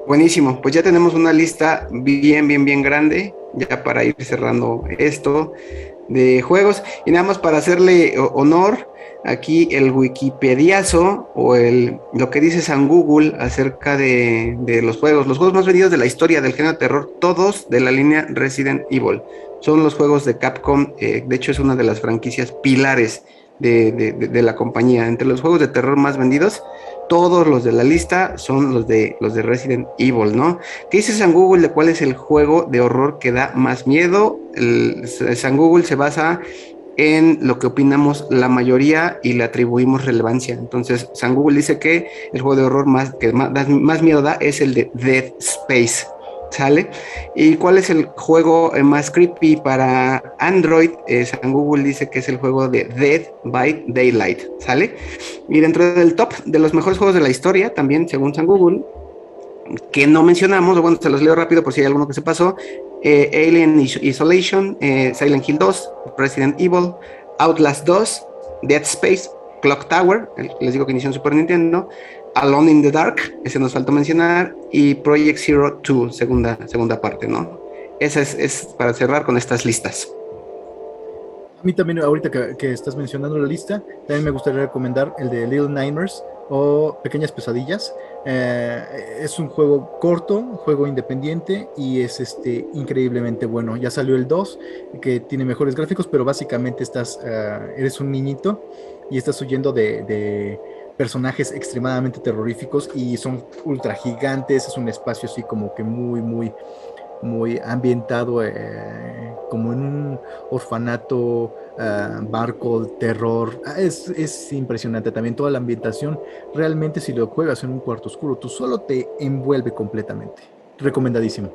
Buenísimo, pues ya tenemos una lista bien, bien, bien grande, ya para ir cerrando esto de juegos. Y nada más para hacerle honor, aquí el Wikipediazo o lo que dice San Google acerca de los juegos más vendidos de la historia del género de terror, todos de la línea Resident Evil. Son los juegos de Capcom, de hecho es una de las franquicias pilares de la compañía. Entre los juegos de terror más vendidos, todos los de la lista son los de Resident Evil, ¿no? ¿Qué dice San Google de cuál es el juego de horror que da más miedo? San Google se basa en lo que opinamos la mayoría y le atribuimos relevancia. Entonces, San Google dice que el juego de horror que más miedo da es el de Dead Space. ¿Sale? ¿Y cuál es el juego más creepy para Android? San Google dice que es el juego de Dead by Daylight. ¿Sale? Y dentro del top de los mejores juegos de la historia, también según San Google, que no mencionamos, o bueno, se los leo rápido por si hay alguno que se pasó: Alien Isolation, Silent Hill 2, Resident Evil, Outlast 2, Dead Space, Clock Tower, les digo que inició en Super Nintendo, Alone in the Dark, ese nos faltó mencionar, y Project Zero 2, segunda parte, ¿no? Esa es para cerrar con estas listas. A mí también, ahorita que estás mencionando la lista, también me gustaría recomendar el de Little Nightmares o Pequeñas Pesadillas. Es un juego corto, un juego independiente y es increíblemente bueno. Ya salió el 2, que tiene mejores gráficos, pero básicamente eres un niñito y estás huyendo de personajes extremadamente terroríficos y son ultra gigantes. Es un espacio así como que muy ambientado, como en un orfanato, barco, terror. Es impresionante también toda la ambientación. Realmente si lo juegas en un cuarto oscuro, tú solo te envuelve completamente. Recomendadísimo.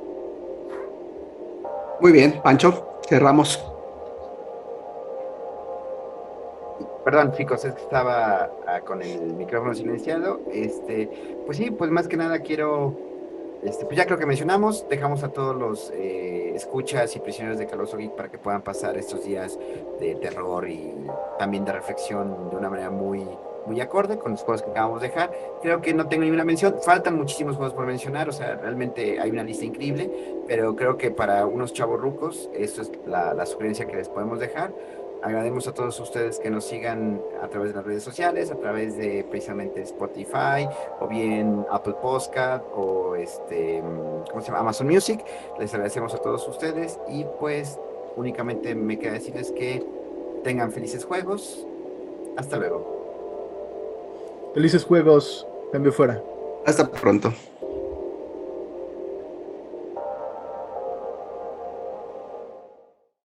Muy bien, Pancho, cerramos. Perdón, chicos, es que estaba con el micrófono silenciado. Pues sí, pues más que nada quiero, pues ya creo que mencionamos, dejamos a todos los escuchas y prisioneros de Caloso Geek para que puedan pasar estos días de terror y también de reflexión de una manera muy, muy acorde con los juegos que acabamos de dejar. Creo que no tengo ninguna mención, faltan muchísimos juegos por mencionar, o sea, realmente hay una lista increíble, pero creo que para unos chavos rucos, eso es la sugerencia que les podemos dejar. Agradecemos a todos ustedes que nos sigan a través de las redes sociales, a través de precisamente Spotify, o bien Apple Podcast, o ¿cómo se llama? Amazon Music. Les agradecemos a todos ustedes y pues únicamente me queda decirles que tengan felices juegos. Hasta luego. Felices juegos. Cambio fuera. Hasta pronto.